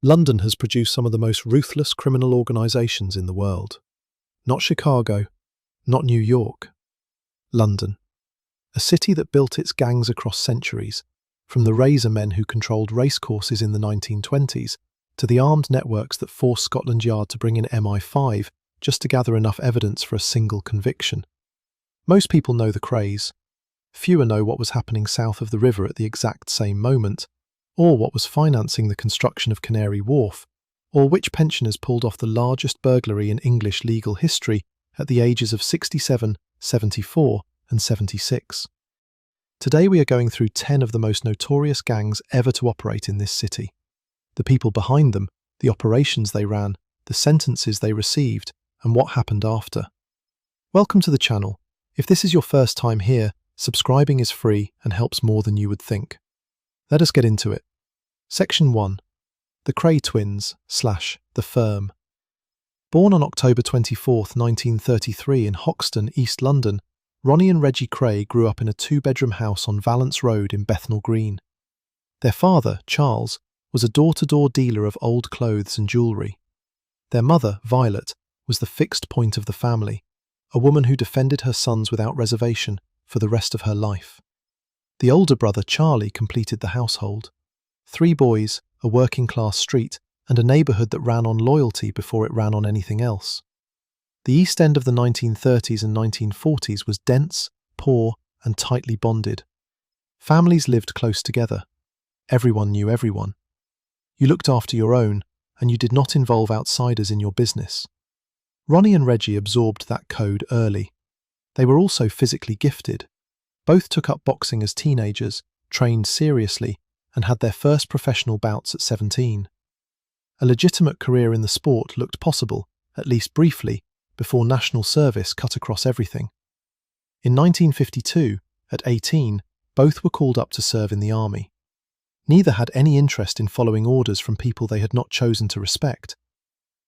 London has produced some of the most ruthless criminal organisations in the world. Not Chicago, not New York. London. A city that built its gangs across centuries, from the razor men who controlled racecourses in the 1920s to the armed networks that forced Scotland Yard to bring in MI5 just to gather enough evidence for a single conviction. Most people know the craze. Fewer know what was happening south of the river at the exact same moment, or what was financing the construction of Canary Wharf, or which pensioners pulled off the largest burglary in English legal history at the ages of 67, 74, and 76. Today we are going through 10 of the most notorious gangs ever to operate in this city. The people behind them, the operations they ran, the sentences they received, and what happened after. Welcome to the channel. If this is your first time here, subscribing is free and helps more than you would think. Let us get into it. Section 1. The Cray Twins / The Firm. Born on October 24, 1933 in Hoxton, East London, Ronnie and Reggie Cray grew up in a two-bedroom house on Valence Road in Bethnal Green. Their father, Charles, was a door-to-door dealer of old clothes and jewellery. Their mother, Violet, was the fixed point of the family, a woman who defended her sons without reservation for the rest of her life. The older brother, Charlie, completed the household. 3 boys, a working-class street, and a neighbourhood that ran on loyalty before it ran on anything else. The East End of the 1930s and 1940s was dense, poor, and tightly bonded. Families lived close together. Everyone knew everyone. You looked after your own, and you did not involve outsiders in your business. Ronnie and Reggie absorbed that code early. They were also physically gifted. Both took up boxing as teenagers, trained seriously, and had their first professional bouts at 17. A legitimate career in the sport looked possible, at least briefly, before national service cut across everything. In 1952, at 18, both were called up to serve in the army. Neither had any interest in following orders from people they had not chosen to respect.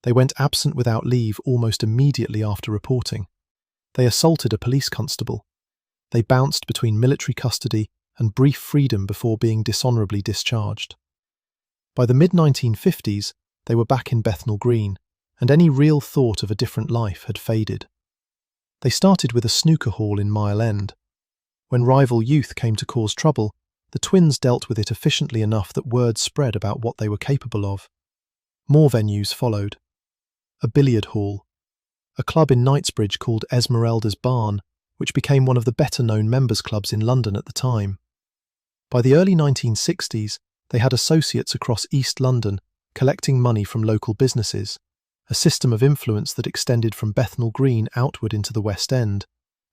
They went absent without leave almost immediately after reporting. They assaulted a police constable. They bounced between military custody and brief freedom before being dishonourably discharged. By the mid-1950s, they were back in Bethnal Green, and any real thought of a different life had faded. They started with a snooker hall in Mile End. When rival youth came to cause trouble, the twins dealt with it efficiently enough that word spread about what they were capable of. More venues followed. A billiard hall. A club in Knightsbridge called Esmeralda's Barn, which became one of the better-known members' clubs in London at the time. By the early 1960s, they had associates across East London collecting money from local businesses, a system of influence that extended from Bethnal Green outward into the West End,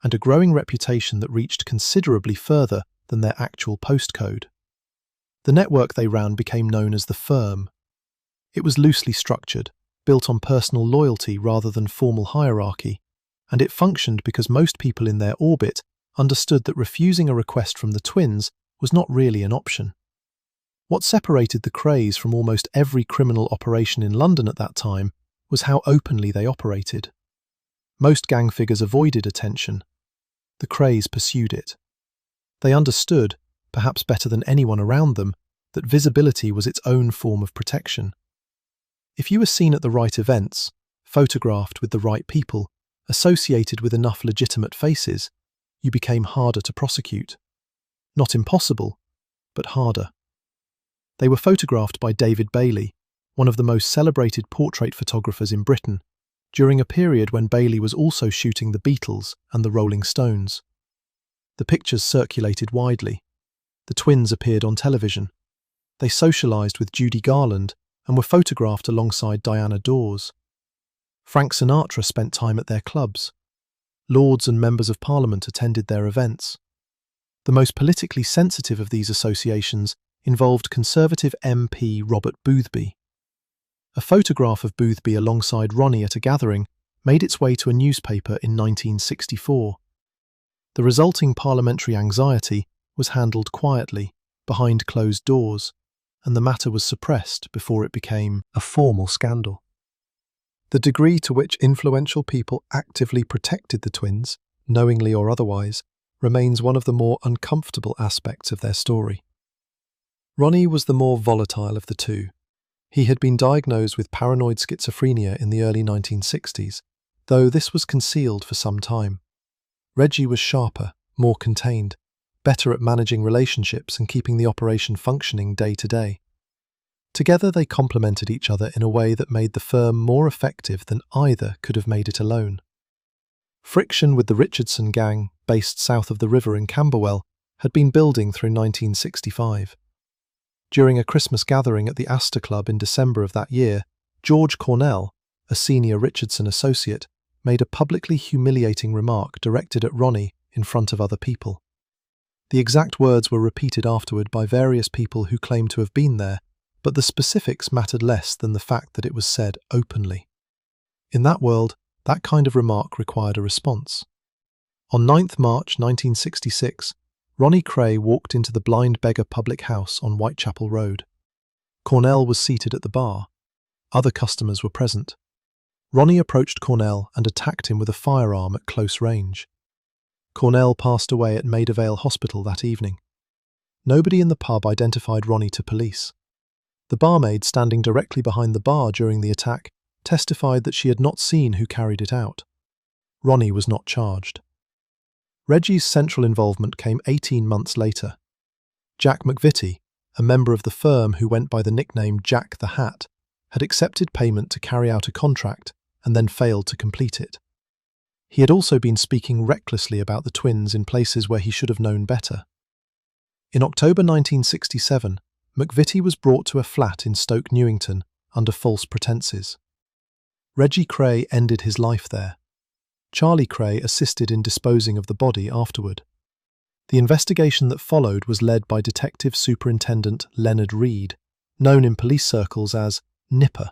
and a growing reputation that reached considerably further than their actual postcode. The network they ran became known as the Firm. It was loosely structured, built on personal loyalty rather than formal hierarchy, and it functioned because most people in their orbit understood that refusing a request from the twins was not really an option. What separated the Crays from almost every criminal operation in London at that time was how openly they operated. Most gang figures avoided attention. The Crays pursued it. They understood, perhaps better than anyone around them, that visibility was its own form of protection. If you were seen at the right events, photographed with the right people, associated with enough legitimate faces, you became harder to prosecute. Not impossible, but harder. They were photographed by David Bailey, one of the most celebrated portrait photographers in Britain, during a period when Bailey was also shooting the Beatles and the Rolling Stones. The pictures circulated widely. The twins appeared on television. They socialised with Judy Garland and were photographed alongside Diana Dawes. Frank Sinatra spent time at their clubs. Lords and members of Parliament attended their events. The most politically sensitive of these associations involved Conservative MP Robert Boothby. A photograph of Boothby alongside Ronnie at a gathering made its way to a newspaper in 1964. The resulting parliamentary anxiety was handled quietly, behind closed doors, and the matter was suppressed before it became a formal scandal. The degree to which influential people actively protected the twins, knowingly or otherwise, remains one of the more uncomfortable aspects of their story. Ronnie was the more volatile of the two. He had been diagnosed with paranoid schizophrenia in the early 1960s, though this was concealed for some time. Reggie was sharper, more contained, better at managing relationships and keeping the operation functioning day to day. Together they complemented each other in a way that made the firm more effective than either could have made it alone. Friction with the Richardson gang, based south of the river in Camberwell, had been building through 1965. During a Christmas gathering at the Astor Club in December of that year, George Cornell, a senior Richardson associate, made a publicly humiliating remark directed at Ronnie in front of other people. The exact words were repeated afterward by various people who claimed to have been there, but the specifics mattered less than the fact that it was said openly. In that world, that kind of remark required a response. On 9th March 1966, Ronnie Cray walked into the Blind Beggar public house on Whitechapel Road. Cornell was seated at the bar. Other customers were present. Ronnie approached Cornell and attacked him with a firearm at close range. Cornell passed away at Maida Vale Hospital that evening. Nobody in the pub identified Ronnie to police. The barmaid standing directly behind the bar during the attack testified that she had not seen who carried it out. Ronnie was not charged. Reggie's central involvement came 18 months later. Jack McVitie, a member of the firm who went by the nickname Jack the Hat, had accepted payment to carry out a contract and then failed to complete it. He had also been speaking recklessly about the twins in places where he should have known better. In October 1967, McVitie was brought to a flat in Stoke Newington under false pretences. Reggie Cray ended his life there. Charlie Cray assisted in disposing of the body afterward. The investigation that followed was led by Detective Superintendent Leonard Reed, known in police circles as Nipper.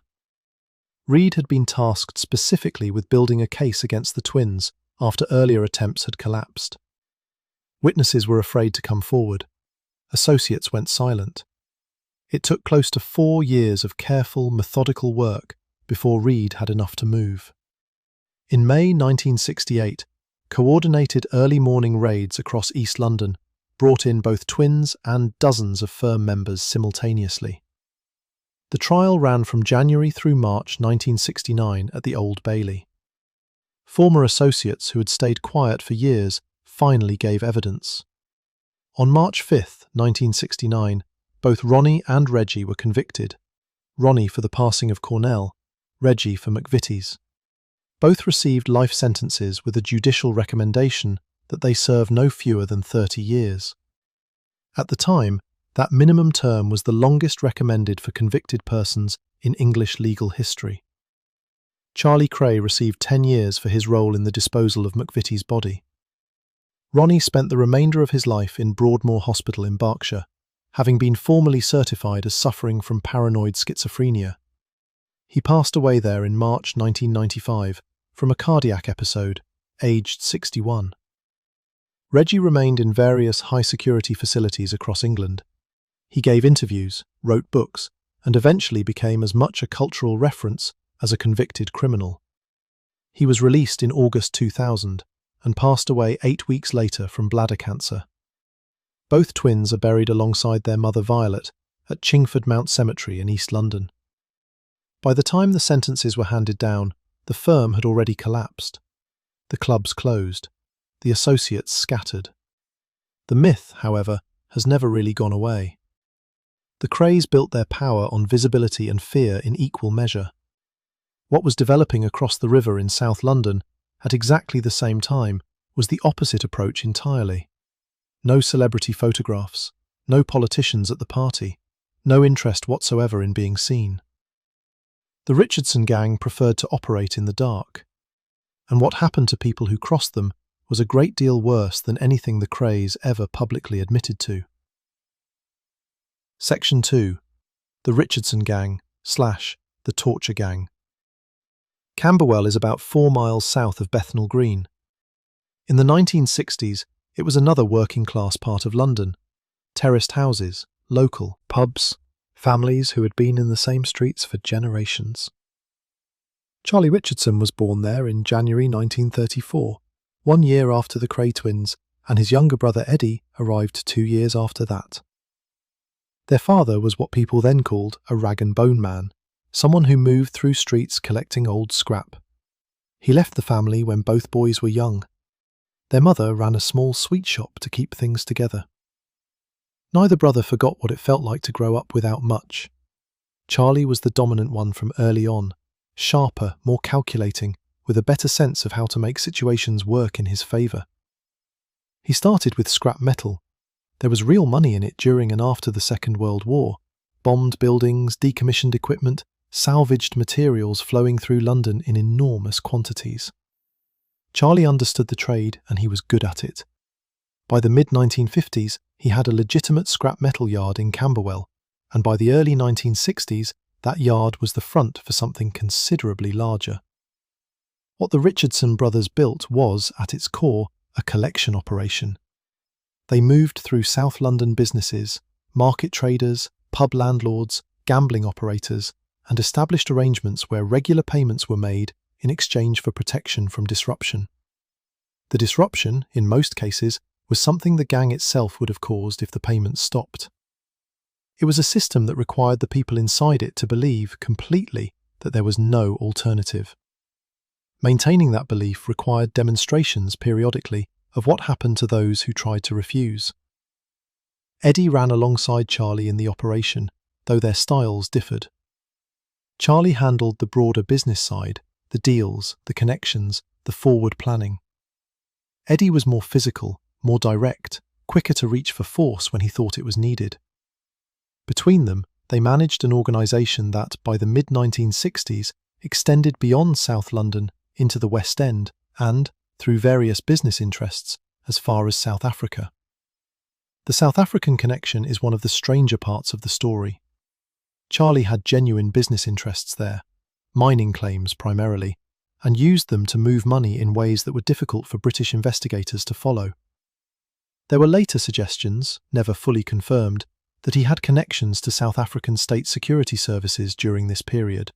Reed had been tasked specifically with building a case against the twins after earlier attempts had collapsed. Witnesses were afraid to come forward. Associates went silent. It took close to 4 years of careful, methodical work before Reed had enough to move. In May 1968, coordinated early morning raids across East London brought in both twins and dozens of firm members simultaneously. The trial ran from January through March 1969 at the Old Bailey. Former associates who had stayed quiet for years finally gave evidence. On March 5, 1969, both Ronnie and Reggie were convicted, Ronnie for the passing of Cornell, Reggie for McVitie's. Both received life sentences with a judicial recommendation that they serve no fewer than 30 years. At the time, that minimum term was the longest recommended for convicted persons in English legal history. Charlie Cray received 10 years for his role in the disposal of McVitie's body. Ronnie spent the remainder of his life in Broadmoor Hospital in Berkshire, having been formally certified as suffering from paranoid schizophrenia. He passed away there in March 1995 from a cardiac episode, aged 61. Reggie remained in various high-security facilities across England. He gave interviews, wrote books, and eventually became as much a cultural reference as a convicted criminal. He was released in August 2000 and passed away 8 weeks later from bladder cancer. Both twins are buried alongside their mother Violet at Chingford Mount Cemetery in East London. By the time the sentences were handed down, the firm had already collapsed. The clubs closed. The associates scattered. The myth, however, has never really gone away. The Crays built their power on visibility and fear in equal measure. What was developing across the river in South London at exactly the same time was the opposite approach entirely. No celebrity photographs, no politicians at the party, no interest whatsoever in being seen. The Richardson gang preferred to operate in the dark, and what happened to people who crossed them was a great deal worse than anything the Crays ever publicly admitted to. Section 2. The Richardson Gang / the Torture Gang. Camberwell is about 4 miles south of Bethnal Green. In the 1960s, it was another working-class part of London. Terraced houses, local pubs, families who had been in the same streets for generations. Charlie Richardson was born there in January 1934, 1 year after the Cray twins, and his younger brother Eddie arrived 2 years after that. Their father was what people then called a rag and bone man, someone who moved through streets collecting old scrap. He left the family when both boys were young. Their mother ran a small sweet shop to keep things together. Neither brother forgot what it felt like to grow up without much. Charlie was the dominant one from early on, sharper, more calculating, with a better sense of how to make situations work in his favour. He started with scrap metal. There was real money in it during and after the Second World War. Bombed buildings, decommissioned equipment, salvaged materials flowing through London in enormous quantities. Charlie understood the trade and he was good at it. By the mid-1950s, he had a legitimate scrap metal yard in Camberwell, and by the early 1960s, that yard was the front for something considerably larger. What the Richardson brothers built was, at its core, a collection operation. They moved through South London businesses, market traders, pub landlords, gambling operators, and established arrangements where regular payments were made in exchange for protection from disruption. The disruption, in most cases, was something the gang itself would have caused if the payments stopped. It was a system that required the people inside it to believe completely that there was no alternative. Maintaining that belief required demonstrations periodically of what happened to those who tried to refuse. Eddie ran alongside Charlie in the operation, though their styles differed. Charlie handled the broader business side, the deals, the connections, the forward planning. Eddie was more physical, more direct, quicker to reach for force when he thought it was needed. Between them, they managed an organisation that, by the mid-1960s, extended beyond South London into the West End and, through various business interests, as far as South Africa. The South African connection is one of the stranger parts of the story. Charlie had genuine business interests there, mining claims primarily, and used them to move money in ways that were difficult for British investigators to follow. There were later suggestions, never fully confirmed, that he had connections to South African state security services during this period,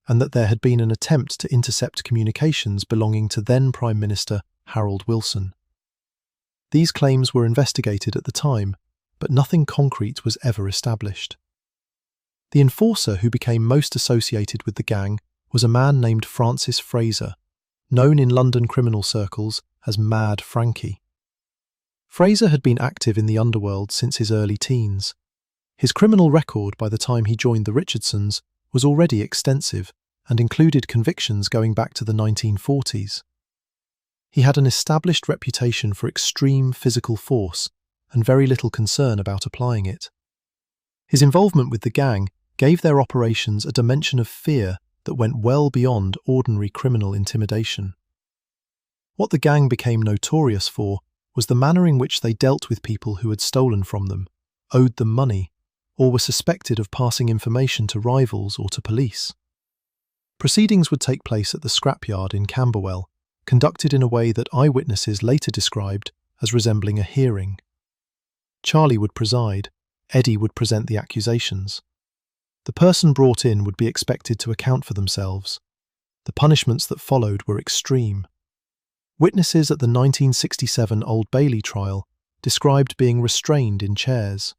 and that there had been an attempt to intercept communications belonging to then Prime Minister Harold Wilson. These claims were investigated at the time, but nothing concrete was ever established. The enforcer who became most associated with the gang was a man named Francis Fraser, known in London criminal circles as Mad Frankie. Fraser had been active in the underworld since his early teens. His criminal record by the time he joined the Richardsons was already extensive and included convictions going back to the 1940s. He had an established reputation for extreme physical force and very little concern about applying it. His involvement with the gang gave their operations a dimension of fear that went well beyond ordinary criminal intimidation. What the gang became notorious for was the manner in which they dealt with people who had stolen from them, owed them money, or were suspected of passing information to rivals or to police. Proceedings would take place at the scrapyard in Camberwell, conducted in a way that eyewitnesses later described as resembling a hearing. Charlie would preside, Eddie would present the accusations. The person brought in would be expected to account for themselves. The punishments that followed were extreme. Witnesses at the 1967 Old Bailey trial described being restrained in chairs.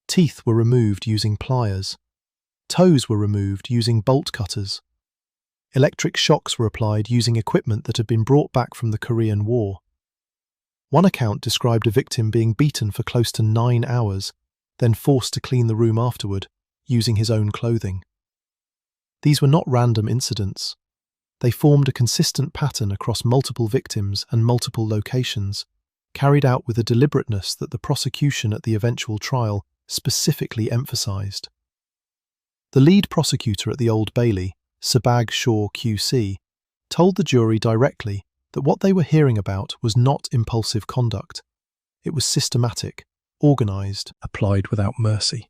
Teeth were removed using pliers. Toes were removed using bolt cutters. Electric shocks were applied using equipment that had been brought back from the Korean War. One account described a victim being beaten for close to 9 hours, then forced to clean the room afterward, using his own clothing. These were not random incidents. They formed a consistent pattern across multiple victims and multiple locations, carried out with a deliberateness that the prosecution at the eventual trial specifically emphasised. The lead prosecutor at the Old Bailey, Sabag Shaw QC, told the jury directly that what they were hearing about was not impulsive conduct. It was systematic, organised, applied without mercy.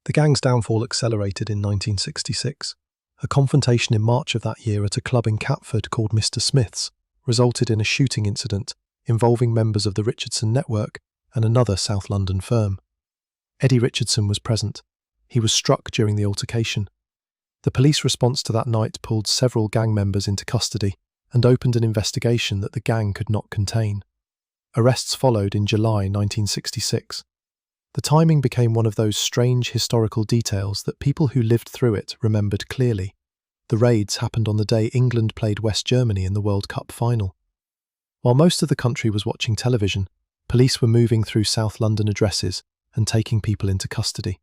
The gang's downfall accelerated in 1966. A confrontation in March of that year at a club in Catford called Mr. Smith's resulted in a shooting incident involving members of the Richardson network and another South London firm. Eddie Richardson was present. He was struck during the altercation. The police response to that night pulled several gang members into custody and opened an investigation that the gang could not contain. Arrests followed in July 1966. The timing became one of those strange historical details that people who lived through it remembered clearly. The raids happened on the day England played West Germany in the World Cup final. While most of the country was watching television, police were moving through South London addresses and taking people into custody.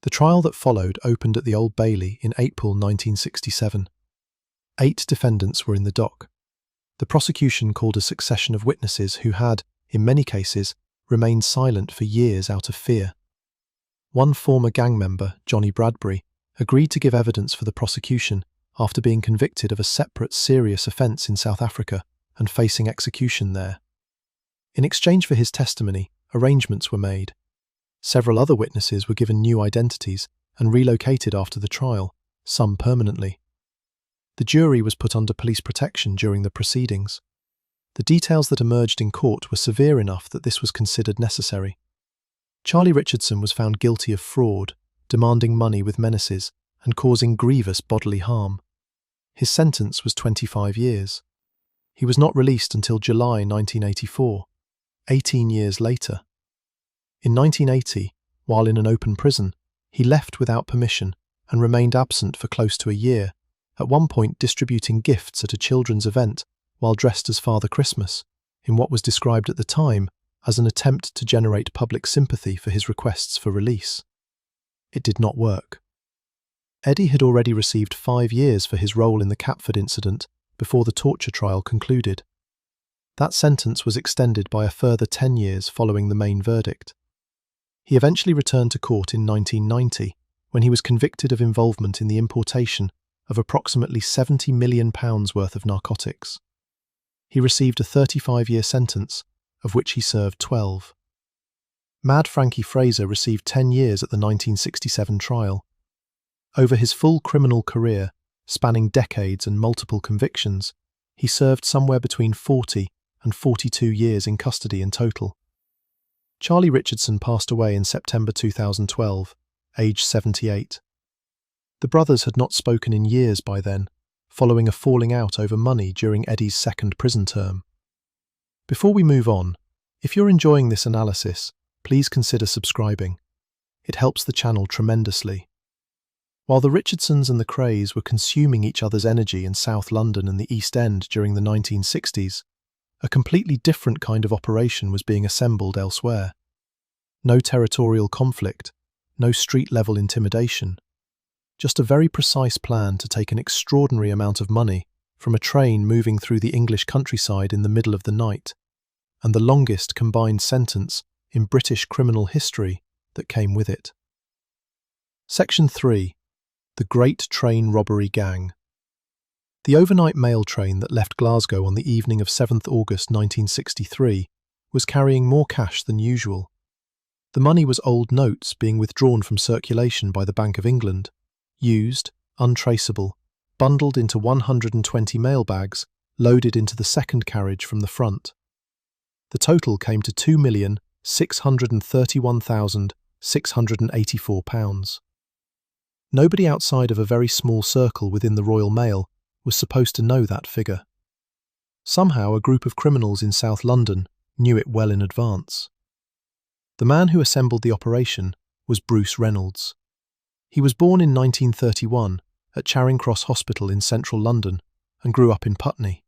The trial that followed opened at the Old Bailey in April 1967. 8 defendants were in the dock. The prosecution called a succession of witnesses who had, in many cases, remained silent for years out of fear. One former gang member, Johnny Bradbury, agreed to give evidence for the prosecution after being convicted of a separate serious offence in South Africa and facing execution there. In exchange for his testimony, arrangements were made. Several other witnesses were given new identities and relocated after the trial, some permanently. The jury was put under police protection during the proceedings. The details that emerged in court were severe enough that this was considered necessary. Charlie Richardson was found guilty of fraud, demanding money with menaces, and causing grievous bodily harm. His sentence was 25 years. He was not released until July 1984, 18 years later. In 1980, while in an open prison, he left without permission and remained absent for close to a year, at one point distributing gifts at a children's event while dressed as Father Christmas, in what was described at the time as an attempt to generate public sympathy for his requests for release. It did not work. Eddie had already received 5 years for his role in the Catford incident before the torture trial concluded. That sentence was extended by a further 10 years following the main verdict. He eventually returned to court in 1990 when he was convicted of involvement in the importation of approximately £70 million worth of narcotics. He received a 35-year sentence, of which he served 12. Mad Frankie Fraser received 10 years at the 1967 trial. Over his full criminal career, spanning decades and multiple convictions, he served somewhere between 40 and 42 years in custody in total. Charlie Richardson passed away in September 2012, aged 78. The brothers had not spoken in years by then, following a falling out over money during Eddie's second prison term. Before we move on, if you're enjoying this analysis, please consider subscribing. It helps the channel tremendously. While the Richardsons and the Krays were consuming each other's energy in South London and the East End during the 1960s, a completely different kind of operation was being assembled elsewhere. No territorial conflict, no street-level intimidation. Just a very precise plan to take an extraordinary amount of money from a train moving through the English countryside in the middle of the night, and the longest combined sentence in British criminal history that came with it. Section 3. The Great Train Robbery Gang. The overnight mail train that left Glasgow on the evening of 7th August 1963 was carrying more cash than usual. The money was old notes being withdrawn from circulation by the Bank of England, used, untraceable, bundled into 120 mailbags, loaded into the second carriage from the front. The total came to £2,631,684. Nobody outside of a very small circle within the Royal Mail was supposed to know that figure. Somehow a group of criminals in South London knew it well in advance. The man who assembled the operation was Bruce Reynolds. He was born in 1931 at Charing Cross Hospital in central London and grew up in Putney.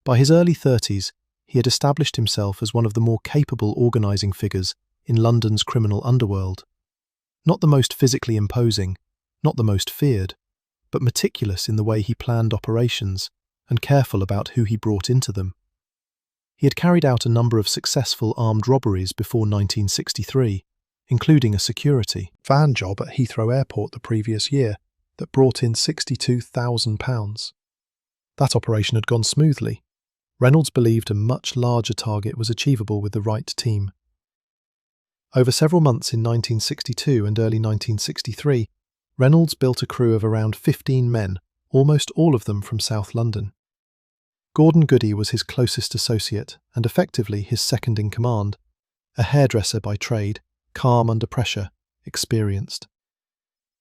By his early 30s, he had established himself as one of the more capable organising figures in London's criminal underworld. Not the most physically imposing, not the most feared, but meticulous in the way he planned operations and careful about who he brought into them. He had carried out a number of successful armed robberies before 1963, including a security van job at Heathrow Airport the previous year that brought in £62,000. That operation had gone smoothly. Reynolds believed a much larger target was achievable with the right team. Over several months in 1962 and early 1963, Reynolds built a crew of around 15 men, almost all of them from South London. Gordon Goody was his closest associate and effectively his second in command, a hairdresser by trade, calm under pressure, experienced.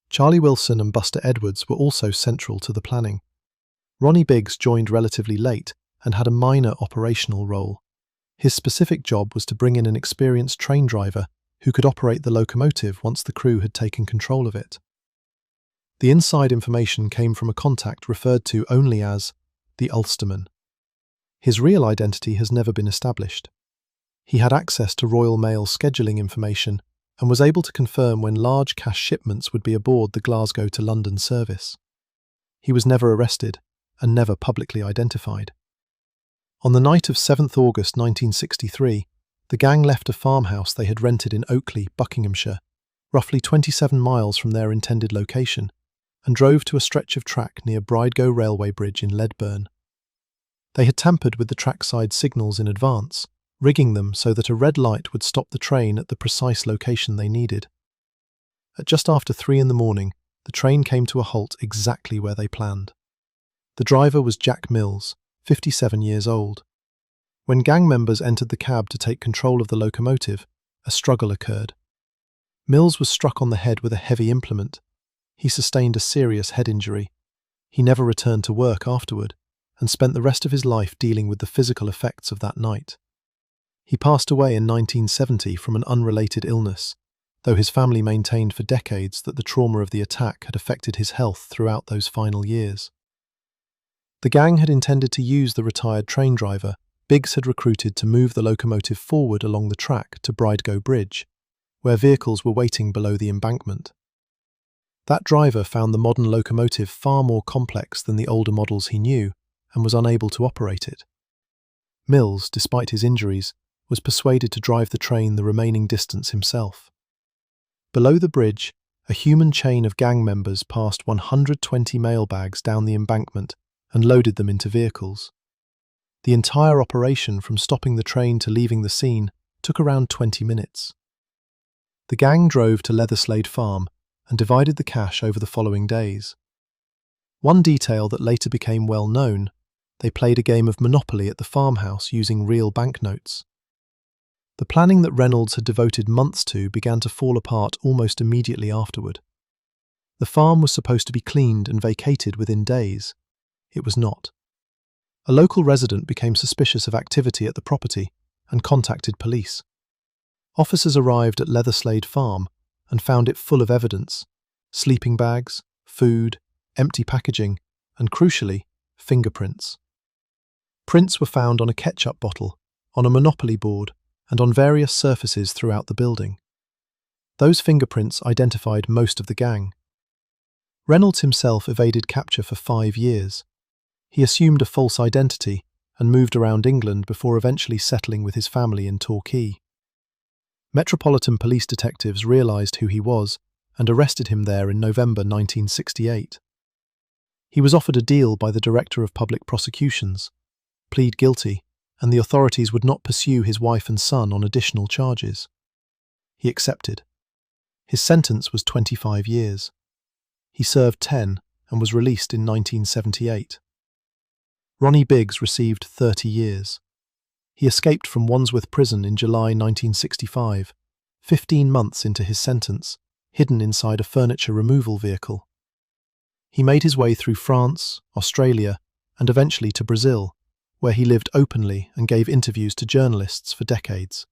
Charlie Wilson and Buster Edwards were also central to the planning. Ronnie Biggs joined relatively late and had a minor operational role. His specific job was to bring in an experienced train driver who could operate the locomotive once the crew had taken control of it. The inside information came from a contact referred to only as the Ulsterman. His real identity has never been established. He had access to Royal Mail scheduling information and was able to confirm when large cash shipments would be aboard the Glasgow to London service. He was never arrested and never publicly identified. On the night of 7th August 1963, the gang left a farmhouse they had rented in Oakley, Buckinghamshire, roughly 27 miles from their intended location, and drove to a stretch of track near Bridego Railway Bridge in Ledburn. They had tampered with the trackside signals in advance, rigging them so that a red light would stop the train at the precise location they needed. At just after 3 in the morning, the train came to a halt exactly where they planned. The driver was Jack Mills, 57 years old. When gang members entered the cab to take control of the locomotive, a struggle occurred. Mills was struck on the head with a heavy implement. He sustained a serious head injury. He never returned to work afterward and spent the rest of his life dealing with the physical effects of that night. He passed away in 1970 from an unrelated illness, though his family maintained for decades that the trauma of the attack had affected his health throughout those final years. The gang had intended to use the retired train driver Biggs had recruited to move the locomotive forward along the track to Bridego Bridge, where vehicles were waiting below the embankment. That driver found the modern locomotive far more complex than the older models he knew and was unable to operate it. Mills, despite his injuries, was persuaded to drive the train the remaining distance himself. Below the bridge, a human chain of gang members passed 120 mailbags down the embankment and loaded them into vehicles. The entire operation from stopping the train to leaving the scene took around 20 minutes. The gang drove to Leatherslade Farm and divided the cash over the following days. One detail that later became well known: they played a game of Monopoly at the farmhouse using real banknotes. The planning that Reynolds had devoted months to began to fall apart almost immediately afterward. The farm was supposed to be cleaned and vacated within days. It was not. A local resident became suspicious of activity at the property and contacted police. Officers arrived at Leatherslade Farm and found it full of evidence: sleeping bags, food, empty packaging, and crucially, fingerprints. Prints were found on a ketchup bottle, on a Monopoly board, and on various surfaces throughout the building. Those fingerprints identified most of the gang. Reynolds himself evaded capture for 5 years. He assumed a false identity and moved around England before eventually settling with his family in Torquay. Metropolitan Police detectives realised who he was and arrested him there in November 1968. He was offered a deal by the Director of Public Prosecutions, plead guilty, and the authorities would not pursue his wife and son on additional charges. He accepted. His sentence was 25 years. He served 10 and was released in 1978. Ronnie Biggs received 30 years. He escaped from Wandsworth Prison in July 1965, 15 months into his sentence, hidden inside a furniture removal vehicle. He made his way through France, Australia, and eventually to Brazil, where he lived openly and gave interviews to journalists for decades.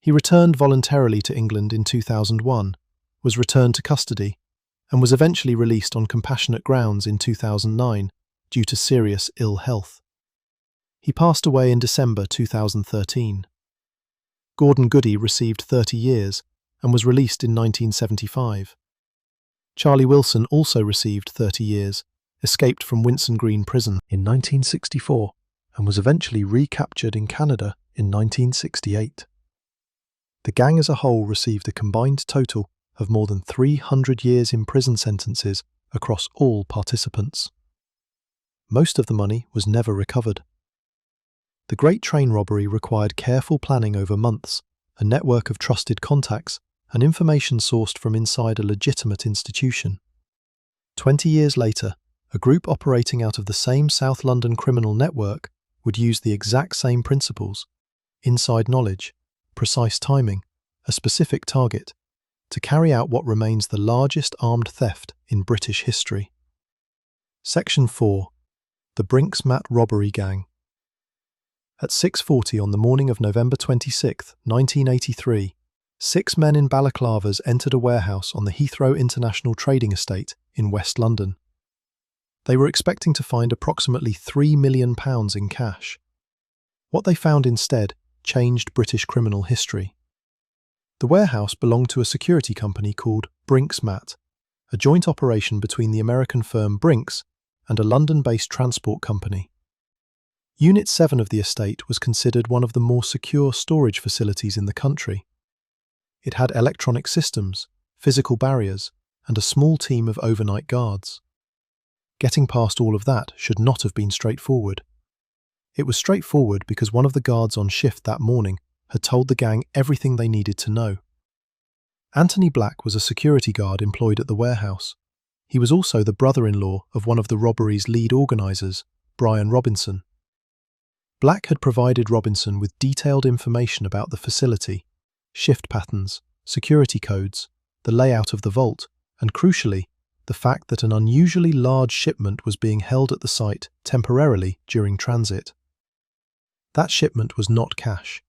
He returned voluntarily to England in 2001, was returned to custody, and was eventually released on compassionate grounds in 2009 due to serious ill health. He passed away in December 2013. Gordon Goody received 30 years and was released in 1975. Charlie Wilson also received 30 years, escaped from Winson Green Prison in 1964 and was eventually recaptured in Canada in 1968. The gang as a whole received a combined total of more than 300 years in prison sentences across all participants. Most of the money was never recovered. The Great Train Robbery required careful planning over months, a network of trusted contacts, and information sourced from inside a legitimate institution. 20 years later, a group operating out of the same South London criminal network would use the exact same principles: inside knowledge, precise timing, a specific target, to carry out what remains the largest armed theft in British history. Section 4. The Brinks-Mat Robbery Gang. At 6:40 on the morning of November 26, 1983, 6 men in balaclavas entered a warehouse on the Heathrow International Trading Estate in West London. They were expecting to find approximately £3 million in cash. What they found instead changed British criminal history. The warehouse belonged to a security company called Brinks-Mat, a joint operation between the American firm Brinks and a London-based transport company. Unit 7 of the estate was considered one of the more secure storage facilities in the country. It had electronic systems, physical barriers, and a small team of overnight guards. Getting past all of that should not have been straightforward. It was straightforward because one of the guards on shift that morning had told the gang everything they needed to know. Anthony Black was a security guard employed at the warehouse. He was also the brother-in-law of one of the robbery's lead organisers, Brian Robinson. Black had provided Robinson with detailed information about the facility, shift patterns, security codes, the layout of the vault, and crucially, the fact that an unusually large shipment was being held at the site temporarily during transit. That shipment was not cash.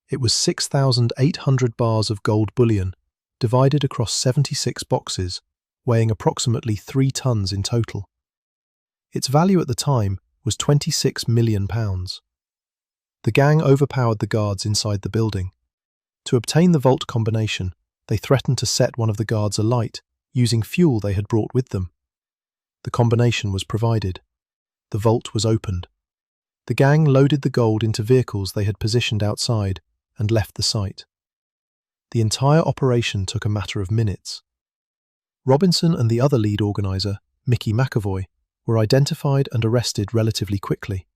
It was 6,800 bars of gold bullion, divided across 76 boxes, weighing approximately 3 tons in total. Its value at the time was £26 million. The gang overpowered the guards inside the building. To obtain the vault combination, they threatened to set one of the guards alight, using fuel they had brought with them. The combination was provided. The vault was opened. The gang loaded the gold into vehicles they had positioned outside and left the site. The entire operation took a matter of minutes. Robinson and the other lead organiser, Mickey McAvoy, were identified and arrested relatively quickly.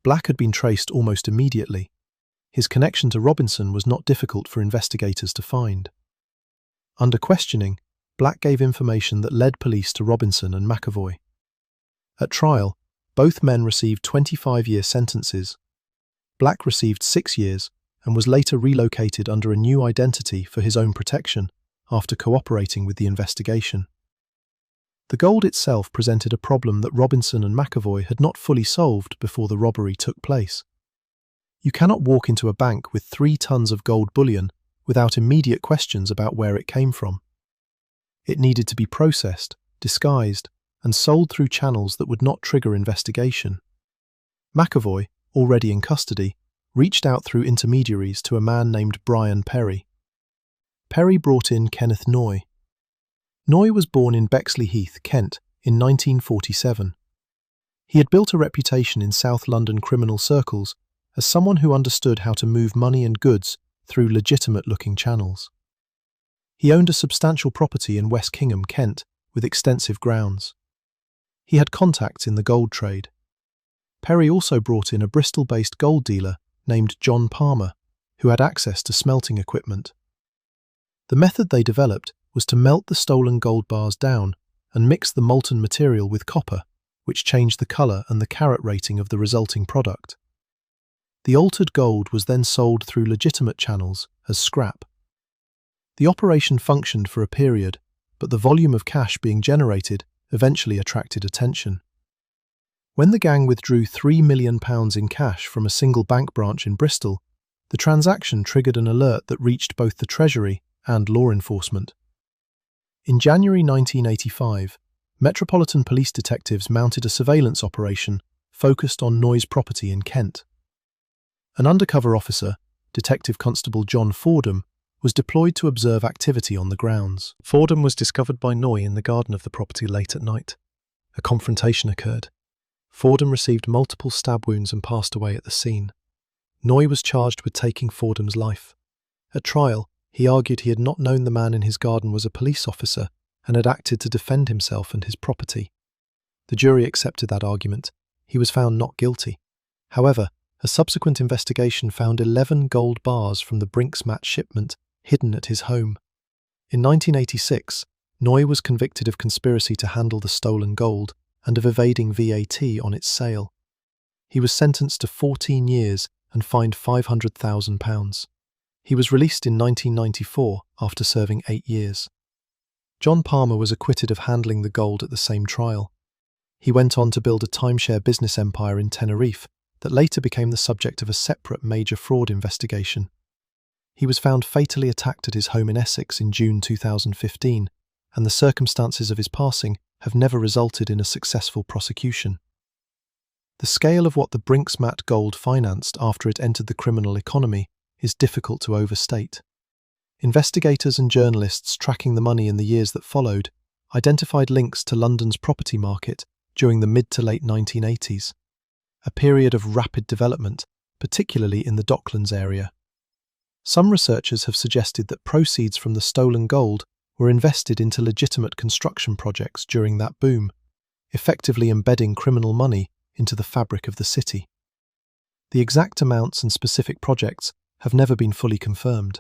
Black had been traced almost immediately. His connection to Robinson was not difficult for investigators to find. Under questioning, Black gave information that led police to Robinson and McAvoy. At trial, both men received 25-year sentences. Black received 6 years and was later relocated under a new identity for his own protection after cooperating with the investigation. The gold itself presented a problem that Robinson and McAvoy had not fully solved before the robbery took place. You cannot walk into a bank with 3 tons of gold bullion without immediate questions about where it came from. It needed to be processed, disguised, and sold through channels that would not trigger investigation. McAvoy, already in custody, reached out through intermediaries to a man named Brian Perry. Perry brought in Kenneth Noy. Noy was born in Bexley Heath, Kent, in 1947. He had built a reputation in South London criminal circles as someone who understood how to move money and goods through legitimate-looking channels. He owned a substantial property in West Kingham, Kent, with extensive grounds. He had contacts in the gold trade. Perry also brought in a Bristol-based gold dealer named John Palmer, who had access to smelting equipment. The method they developed was to melt the stolen gold bars down and mix the molten material with copper, which changed the colour and the carat rating of the resulting product. The altered gold was then sold through legitimate channels as scrap. The operation functioned for a period, but the volume of cash being generated eventually attracted attention. When the gang withdrew £3 million in cash from a single bank branch in Bristol, the transaction triggered an alert that reached both the Treasury and law enforcement. In January 1985, Metropolitan Police detectives mounted a surveillance operation focused on Noy's property in Kent. An undercover officer, Detective Constable John Fordham, was deployed to observe activity on the grounds. Fordham was discovered by Noy in the garden of the property late at night. A confrontation occurred. Fordham received multiple stab wounds and passed away at the scene. Noy was charged with taking Fordham's life. At trial, he argued he had not known the man in his garden was a police officer and had acted to defend himself and his property. The jury accepted that argument. He was found not guilty. However, a subsequent investigation found 11 gold bars from the Brinks-Mat shipment hidden at his home. In 1986, Noy was convicted of conspiracy to handle the stolen gold and of evading VAT on its sale. He was sentenced to 14 years and fined £500,000. He was released in 1994 after serving 8 years. John Palmer was acquitted of handling the gold at the same trial. He went on to build a timeshare business empire in Tenerife that later became the subject of a separate major fraud investigation. He was found fatally attacked at his home in Essex in June 2015, and the circumstances of his passing have never resulted in a successful prosecution. The scale of what the Brinks-Mat gold financed after it entered the criminal economy is difficult to overstate. Investigators and journalists tracking the money in the years that followed identified links to London's property market during the mid to late 1980s, a period of rapid development, particularly in the Docklands area. Some researchers have suggested that proceeds from the stolen gold were invested into legitimate construction projects during that boom, effectively embedding criminal money into the fabric of the city. The exact amounts and specific projects have never been fully confirmed.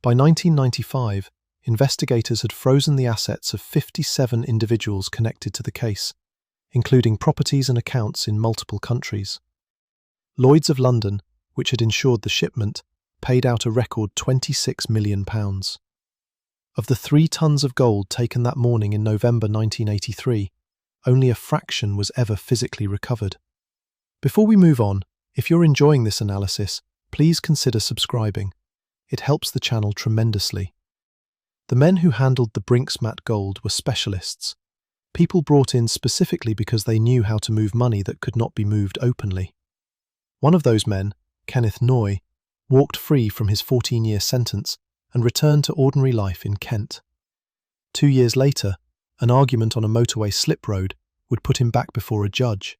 By 1995, investigators had frozen the assets of 57 individuals connected to the case, including properties and accounts in multiple countries. Lloyd's of London, which had insured the shipment, paid out a record £26 million. Of the 3 tons of gold taken that morning in November 1983, only a fraction was ever physically recovered. Before we move on, if you're enjoying this analysis, please consider subscribing. It helps the channel tremendously. The men who handled the Brinks-Mat gold were specialists, people brought in specifically because they knew how to move money that could not be moved openly. One of those men, Kenneth Noy, walked free from his 14-year sentence and returned to ordinary life in Kent. 2 years later, an argument on a motorway slip road would put him back before a judge,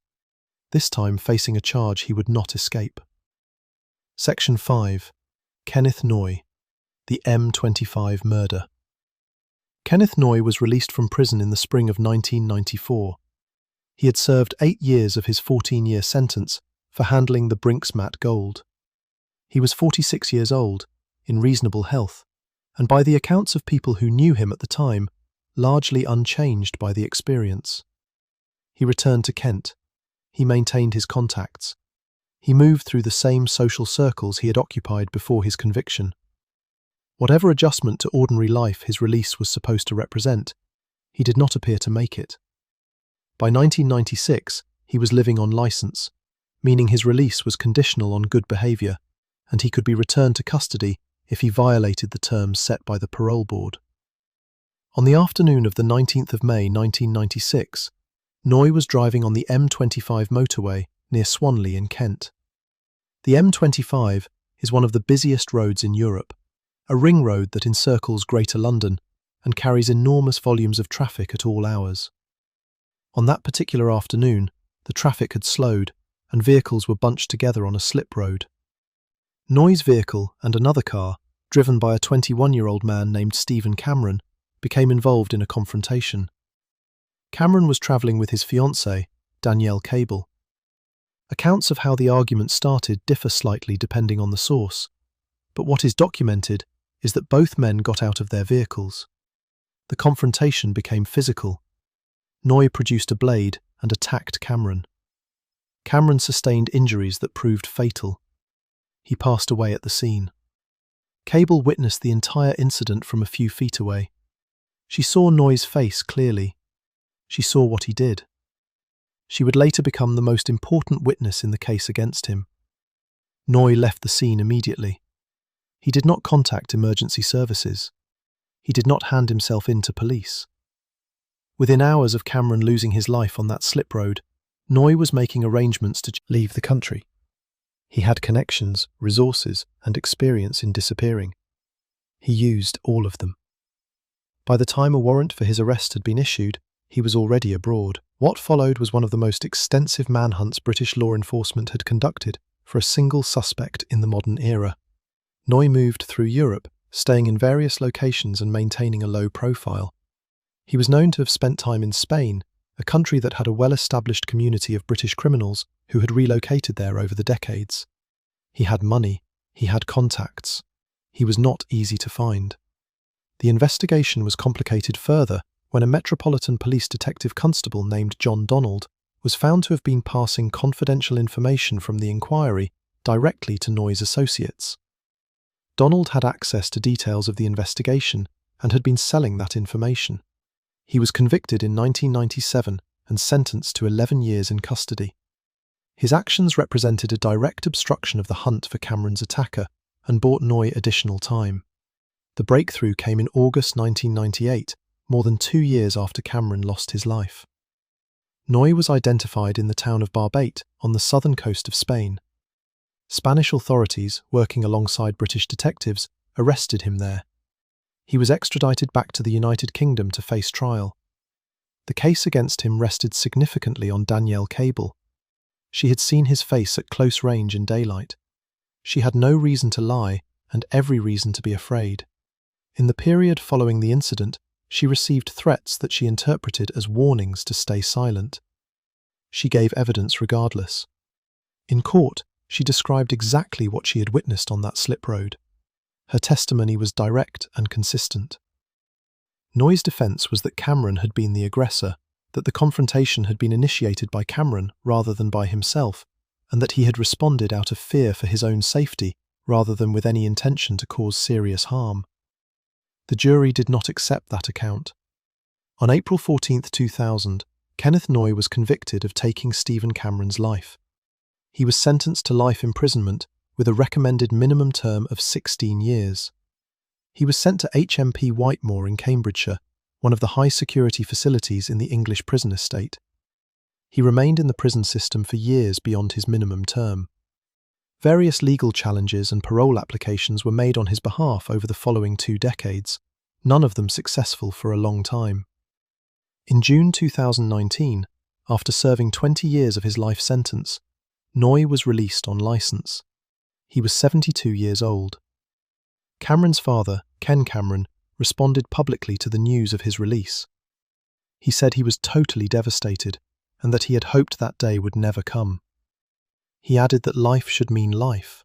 this time facing a charge he would not escape. Section 5. Kenneth Noy, the M25 murder. Kenneth Noy was released from prison in the spring of 1994. He had served 8 years of his 14-year sentence for handling the Brinks-Mat gold. He was 46 years old, in reasonable health, and by the accounts of people who knew him at the time, largely unchanged by the experience. He returned to Kent. He maintained his contacts. He moved through the same social circles he had occupied before his conviction. Whatever adjustment to ordinary life his release was supposed to represent, he did not appear to make it. By 1996, he was living on licence, meaning his release was conditional on good behaviour, and he could be returned to custody if he violated the terms set by the parole board. On the afternoon of the 19th of May 1996, Noy was driving on the M25 motorway near Swanley in Kent. The M25 is one of the busiest roads in Europe, a ring road that encircles Greater London and carries enormous volumes of traffic at all hours. On that particular afternoon, the traffic had slowed and vehicles were bunched together on a slip road. Noy's vehicle and another car, driven by a 21-year-old man named Stephen Cameron, became involved in a confrontation. Cameron was travelling with his fiancée, Danielle Cable. Accounts of how the argument started differ slightly depending on the source, but what is documented is that both men got out of their vehicles. The confrontation became physical. Noy produced a blade and attacked Cameron. Cameron sustained injuries that proved fatal. He passed away at the scene. Cable witnessed the entire incident from a few feet away. She saw Noy's face clearly. She saw what he did. She would later become the most important witness in the case against him. Noy left the scene immediately. He did not contact emergency services. He did not hand himself in to police. Within hours of Cameron losing his life on that slip road, Noy was making arrangements to leave the country. He had connections, resources, and experience in disappearing. He used all of them. By the time a warrant for his arrest had been issued, he was already abroad. What followed was one of the most extensive manhunts British law enforcement had conducted for a single suspect in the modern era. Noy moved through Europe, staying in various locations and maintaining a low profile. He was known to have spent time in Spain, a country that had a well-established community of British criminals who had relocated there over the decades. He had money, he had contacts. He was not easy to find. The investigation was complicated further when a Metropolitan Police Detective Constable named John Donald was found to have been passing confidential information from the inquiry directly to Noy's associates. Donald had access to details of the investigation and had been selling that information. He was convicted in 1997 and sentenced to 11 years in custody. His actions represented a direct obstruction of the hunt for Cameron's attacker and bought Noy additional time. The breakthrough came in August 1998, more than 2 years after Cameron lost his life. Noy was identified in the town of Barbate on the southern coast of Spain. Spanish authorities, working alongside British detectives, arrested him there. He was extradited back to the United Kingdom to face trial. The case against him rested significantly on Danielle Cable. She had seen his face at close range in daylight. She had no reason to lie and every reason to be afraid. In the period following the incident, she received threats that she interpreted as warnings to stay silent. She gave evidence regardless. In court, she described exactly what she had witnessed on that slip road. Her testimony was direct and consistent. Noy's defense was that Cameron had been the aggressor, that the confrontation had been initiated by Cameron rather than by himself, and that he had responded out of fear for his own safety rather than with any intention to cause serious harm. The jury did not accept that account. On April 14, 2000, Kenneth Noy was convicted of taking Stephen Cameron's life. He was sentenced to life imprisonment with a recommended minimum term of 16 years. He was sent to HMP Whitemoor in Cambridgeshire, one of the high-security facilities in the English prison estate. He remained in the prison system for years beyond his minimum term. Various legal challenges and parole applications were made on his behalf over the following 2 decades, none of them successful for a long time. In June 2019, after serving 20 years of his life sentence, Noy was released on licence. He was 72 years old. Cameron's father, Ken Cameron, responded publicly to the news of his release. He said he was totally devastated and that he had hoped that day would never come. He added that life should mean life.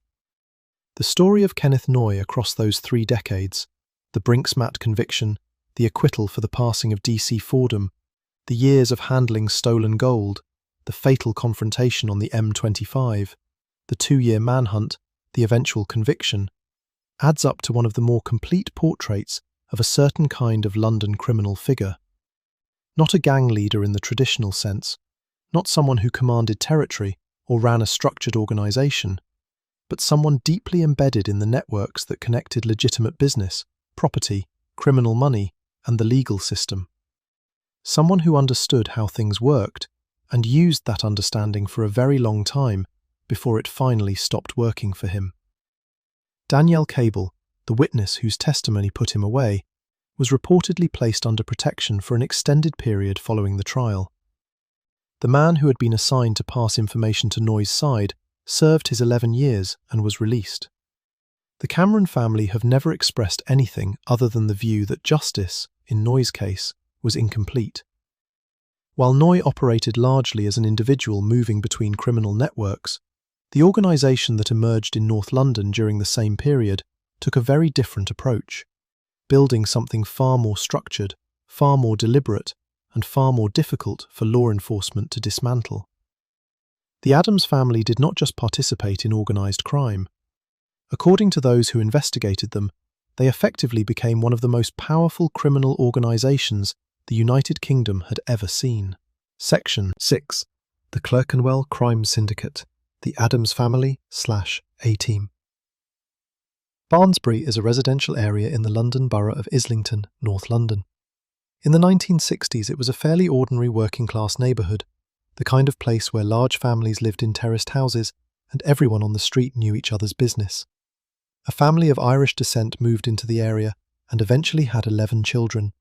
The story of Kenneth Noy across those 3 decades, the Brinksmat conviction, the acquittal for the passing of DC Fordham, the years of handling stolen gold, the fatal confrontation on the M25, the 2-year manhunt, the eventual conviction, adds up to one of the more complete portraits of a certain kind of London criminal figure. Not a gang leader in the traditional sense, not someone who commanded territory or ran a structured organisation, but someone deeply embedded in the networks that connected legitimate business, property, criminal money, and the legal system. Someone who understood how things worked and used that understanding for a very long time before it finally stopped working for him. Danielle Cable, the witness whose testimony put him away, was reportedly placed under protection for an extended period following the trial. The man who had been assigned to pass information to Noy's side served his 11 years and was released. The Cameron family have never expressed anything other than the view that justice, in Noy's case, was incomplete. While Noy operated largely as an individual moving between criminal networks, the organisation that emerged in North London during the same period took a very different approach, building something far more structured, far more deliberate, and far more difficult for law enforcement to dismantle. The Adams family did not just participate in organised crime. According to those who investigated them, they effectively became one of the most powerful criminal organisations the United Kingdom had ever seen. Section 6. The Clerkenwell Crime Syndicate, the Adams Family / A-Team. Barnsbury is a residential area in the London borough of Islington, North London. In the 1960s, it was a fairly ordinary working-class neighbourhood, the kind of place where large families lived in terraced houses and everyone on the street knew each other's business. A family of Irish descent moved into the area and eventually had 11 children.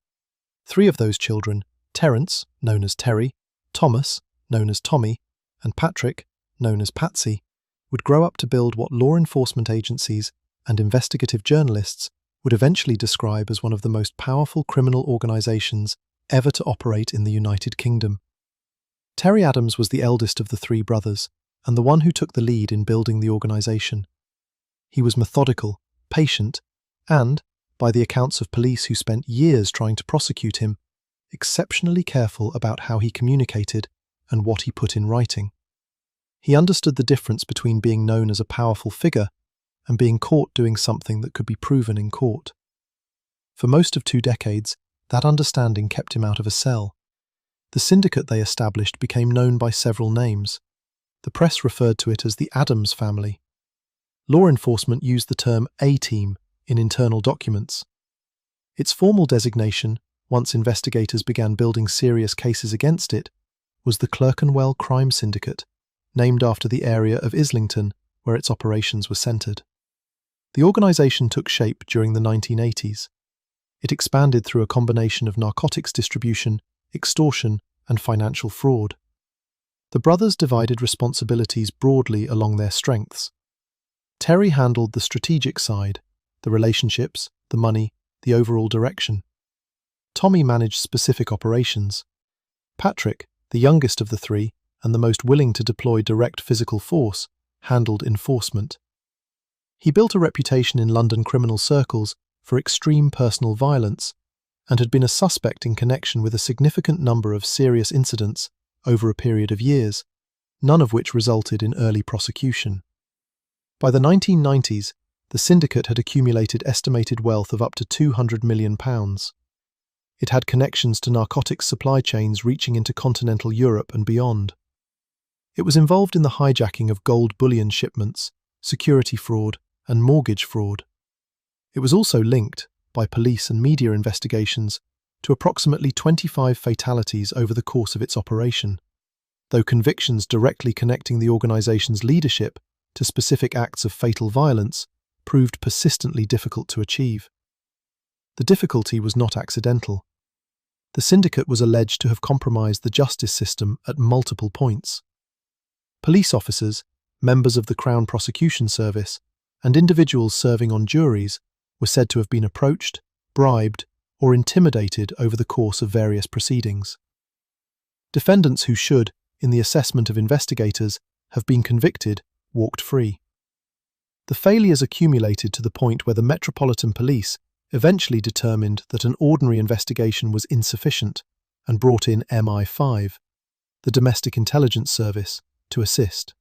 3 of those children, Terence, known as Terry, Thomas, known as Tommy, and Patrick, known as Patsy, would grow up to build what law enforcement agencies and investigative journalists would eventually describe as one of the most powerful criminal organisations ever to operate in the United Kingdom. Terry Adams was the eldest of the 3 brothers and the one who took the lead in building the organisation. He was methodical, patient, and, by the accounts of police who spent years trying to prosecute him, exceptionally careful about how he communicated and what he put in writing. He understood the difference between being known as a powerful figure and being caught doing something that could be proven in court. For most of 2 decades, that understanding kept him out of a cell. The syndicate they established became known by several names. The press referred to it as the Adams family. Law enforcement used the term A-team in internal documents. Its formal designation, once investigators began building serious cases against it, was the Clerkenwell Crime Syndicate, named after the area of Islington where its operations were centred. The organisation took shape during the 1980s. It expanded through a combination of narcotics distribution, extortion, and financial fraud. The brothers divided responsibilities broadly along their strengths. Terry handled the strategic side, the relationships, the money, the overall direction. Tommy managed specific operations. Patrick, the youngest of the three and the most willing to deploy direct physical force, handled enforcement. He built a reputation in London criminal circles for extreme personal violence and had been a suspect in connection with a significant number of serious incidents over a period of years, none of which resulted in early prosecution. By the 1990s, the syndicate had accumulated estimated wealth of up to £200 million. It had connections to narcotics supply chains reaching into continental Europe and beyond. It was involved in the hijacking of gold bullion shipments, security fraud, and mortgage fraud. It was also linked, by police and media investigations, to approximately 25 fatalities over the course of its operation, though convictions directly connecting the organisation's leadership to specific acts of fatal violence proved persistently difficult to achieve. The difficulty was not accidental. The syndicate was alleged to have compromised the justice system at multiple points. Police officers, members of the Crown Prosecution Service, and individuals serving on juries were said to have been approached, bribed, or intimidated over the course of various proceedings. Defendants who should, in the assessment of investigators, have been convicted, walked free. The failures accumulated to the point where the Metropolitan Police eventually determined that an ordinary investigation was insufficient and brought in MI5, the Domestic Intelligence Service, to assist.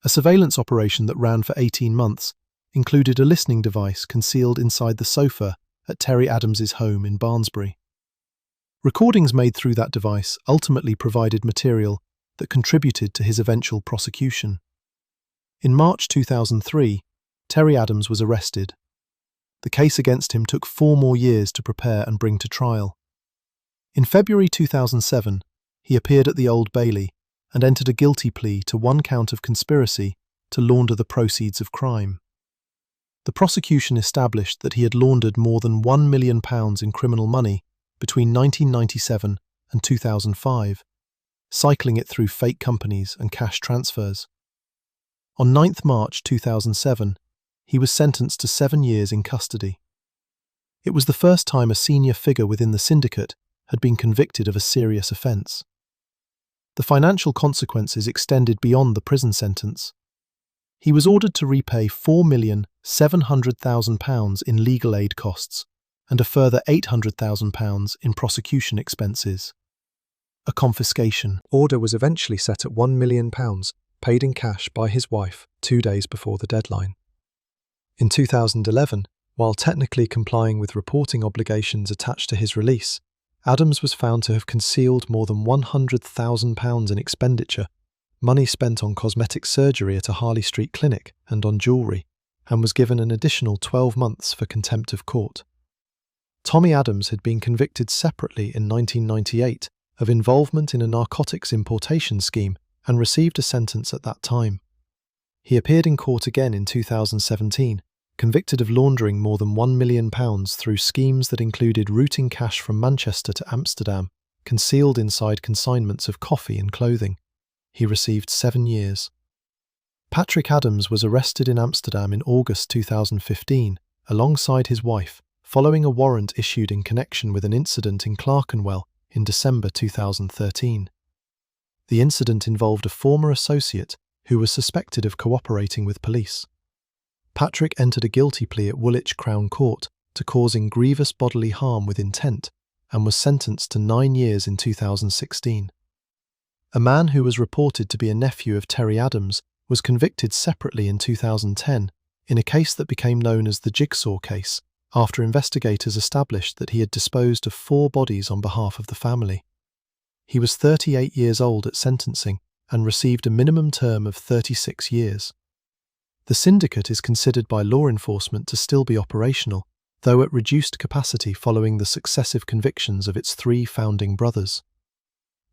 A surveillance operation that ran for 18 months included a listening device concealed inside the sofa at Terry Adams's home in Barnsbury. Recordings made through that device ultimately provided material that contributed to his eventual prosecution. In March 2003, Terry Adams was arrested. The case against him took 4 more years to prepare and bring to trial. In February 2007, he appeared at the Old Bailey and entered a guilty plea to 1 count of conspiracy to launder the proceeds of crime. The prosecution established that he had laundered more than £1 million in criminal money between 1997 and 2005, cycling it through fake companies and cash transfers. On 9th March 2007, he was sentenced to 7 years in custody. It was the first time a senior figure within the syndicate had been convicted of a serious offence. The financial consequences extended beyond the prison sentence. He was ordered to repay £4,700,000 in legal aid costs and a further £800,000 in prosecution expenses. A confiscation order was eventually set at £1 million, paid in cash by his wife 2 days before the deadline. In 2011, while technically complying with reporting obligations attached to his release, Adams was found to have concealed more than £100,000 in expenditure, money spent on cosmetic surgery at a Harley Street clinic and on jewellery, and was given an additional 12 months for contempt of court. Tommy Adams had been convicted separately in 1998 of involvement in a narcotics importation scheme and received a sentence at that time. He appeared in court again in 2017, convicted of laundering more than £1 million through schemes that included routing cash from Manchester to Amsterdam, concealed inside consignments of coffee and clothing. He received 7 years. Patrick Adams was arrested in Amsterdam in August 2015, alongside his wife, following a warrant issued in connection with an incident in Clerkenwell in December 2013. The incident involved a former associate who was suspected of cooperating with police. Patrick entered a guilty plea at Woolwich Crown Court to causing grievous bodily harm with intent and was sentenced to 9 years in 2016. A man who was reported to be a nephew of Terry Adams was convicted separately in 2010 in a case that became known as the Jigsaw case after investigators established that he had disposed of 4 bodies on behalf of the family. He was 38 years old at sentencing and received a minimum term of 36 years. The syndicate is considered by law enforcement to still be operational, though at reduced capacity following the successive convictions of its 3 founding brothers.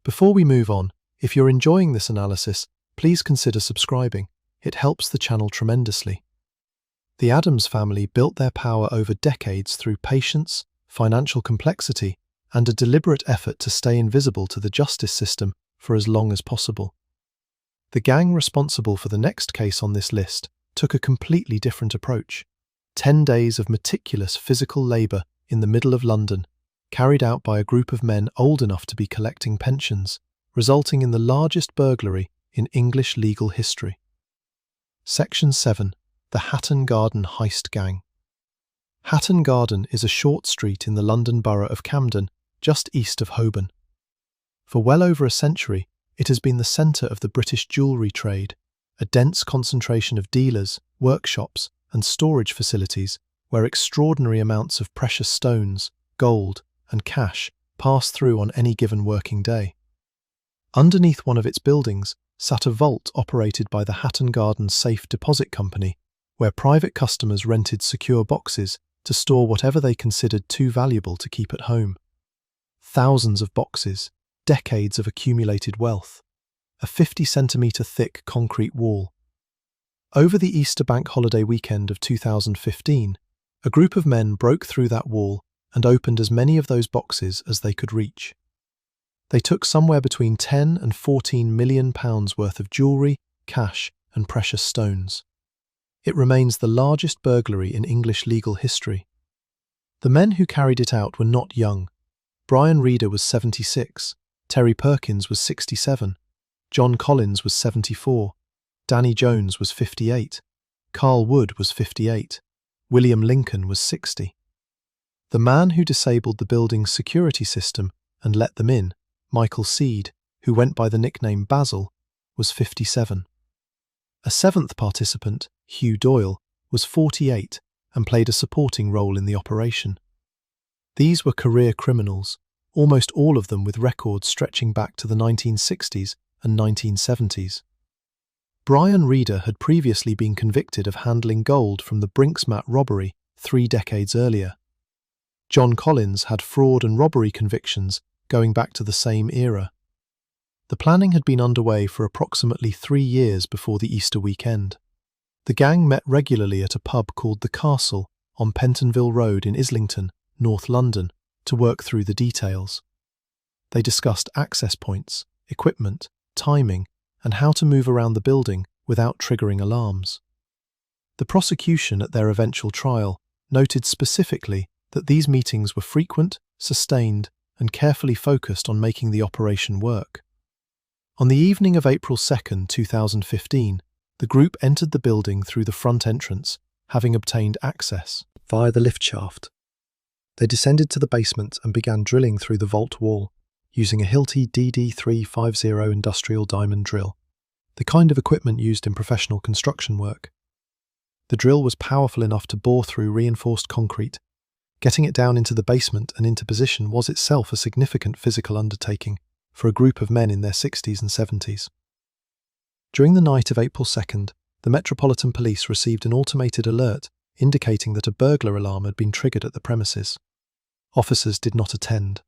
Before we move on, if you're enjoying this analysis, please consider subscribing. It helps the channel tremendously. The Addams family built their power over decades through patience, financial complexity, and a deliberate effort to stay invisible to the justice system for as long as possible. The gang responsible for the next case on this list took a completely different approach. 10 days of meticulous physical labour in the middle of London, carried out by a group of men old enough to be collecting pensions, resulting in the largest burglary in English legal history. Section 7. The Hatton Garden Heist Gang. Hatton Garden is a short street in the London borough of Camden, just east of Holborn. For well over a century, it has been the centre of the British jewellery trade, a dense concentration of dealers, workshops, and storage facilities where extraordinary amounts of precious stones, gold, and cash pass through on any given working day. Underneath one of its buildings sat a vault operated by the Hatton Garden Safe Deposit Company, where private customers rented secure boxes to store whatever they considered too valuable to keep at home. Thousands of boxes, decades of accumulated wealth, a 50-centimetre thick concrete wall. Over the Easter bank holiday weekend of 2015, a group of men broke through that wall and opened as many of those boxes as they could reach. They took somewhere between £10 and £14 million worth of jewellery, cash, and precious stones. It remains the largest burglary in English legal history. The men who carried it out were not young. Brian Reeder was 76, Terry Perkins was 67, John Collins was 74, Danny Jones was 58, Carl Wood was 58, William Lincoln was 60. The man who disabled the building's security system and let them in, Michael Seed, who went by the nickname Basil, was 57. A 7th participant, Hugh Doyle, was 48 and played a supporting role in the operation. These were career criminals, almost all of them with records stretching back to the 1960s and 1970s. Brian Reeder had previously been convicted of handling gold from the Brinksmat robbery 3 decades earlier. John Collins had fraud and robbery convictions going back to the same era. The planning had been underway for approximately 3 years before the Easter weekend. The gang met regularly at a pub called The Castle on Pentonville Road in Islington, North London, to work through the details. They discussed access points, equipment, timing, and how to move around the building without triggering alarms. The prosecution at their eventual trial noted specifically that these meetings were frequent, sustained, and carefully focused on making the operation work. On the evening of April 2, 2015, the group entered the building through the front entrance, having obtained access via the lift shaft. They descended to the basement and began drilling through the vault wall, using a Hilti DD350 industrial diamond drill, the kind of equipment used in professional construction work. The drill was powerful enough to bore through reinforced concrete. Getting it down into the basement and into position was itself a significant physical undertaking for a group of men in their 60s and 70s. During the night of April 2nd, the Metropolitan Police received an automated alert indicating that a burglar alarm had been triggered at the premises. Officers did not attend.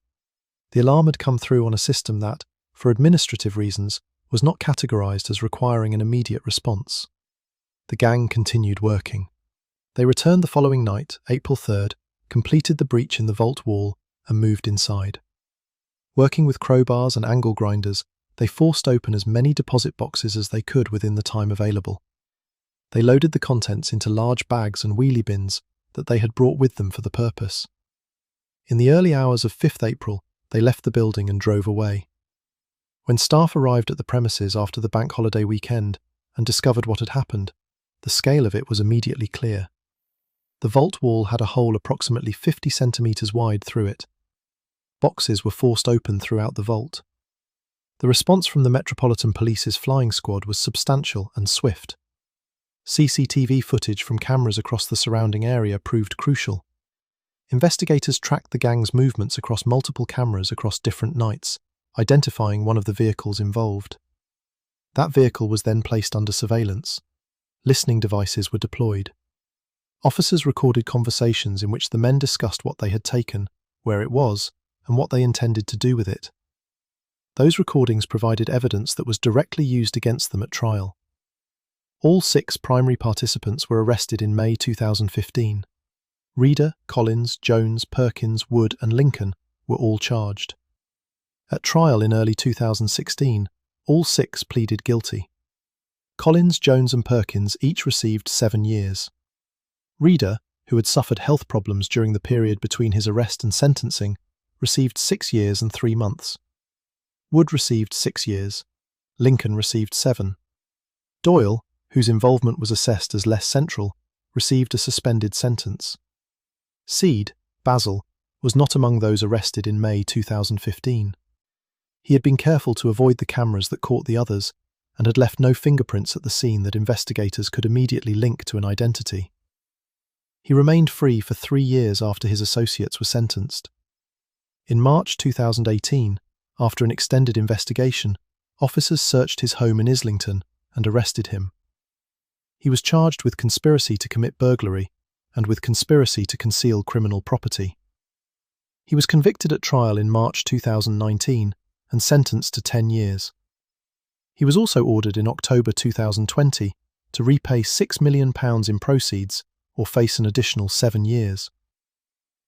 The alarm had come through on a system that, for administrative reasons, was not categorised as requiring an immediate response. The gang continued working. They returned the following night, April 3rd, completed the breach in the vault wall, and moved inside. Working with crowbars and angle grinders, they forced open as many deposit boxes as they could within the time available. They loaded the contents into large bags and wheelie bins that they had brought with them for the purpose. In the early hours of 5th April, they left the building and drove away. When staff arrived at the premises after the bank holiday weekend and discovered what had happened, the scale of it was immediately clear. The vault wall had a hole approximately 50 centimetres wide through it. Boxes were forced open throughout the vault. The response from the Metropolitan Police's flying squad was substantial and swift. CCTV footage from cameras across the surrounding area proved crucial. Investigators tracked the gang's movements across multiple cameras across different nights, identifying one of the vehicles involved. That vehicle was then placed under surveillance. Listening devices were deployed. Officers recorded conversations in which the men discussed what they had taken, where it was, and what they intended to do with it. Those recordings provided evidence that was directly used against them at trial. All 6 primary participants were arrested in May 2015. Reeder, Collins, Jones, Perkins, Wood, and Lincoln were all charged. At trial in early 2016, all 6 pleaded guilty. Collins, Jones, and Perkins each received 7 years. Reeder, who had suffered health problems during the period between his arrest and sentencing, received 6 years and 3 months. Wood received 6 years. Lincoln received 7. Doyle, whose involvement was assessed as less central, received a suspended sentence. Seed, Basil, was not among those arrested in May 2015. He had been careful to avoid the cameras that caught the others and had left no fingerprints at the scene that investigators could immediately link to an identity. He remained free for 3 years after his associates were sentenced. In March 2018, after an extended investigation, officers searched his home in Islington and arrested him. He was charged with conspiracy to commit burglary and with conspiracy to conceal criminal property. He was convicted at trial in March 2019 and sentenced to 10 years. He was also ordered in October 2020 to repay £6 million in proceeds or face an additional 7 years.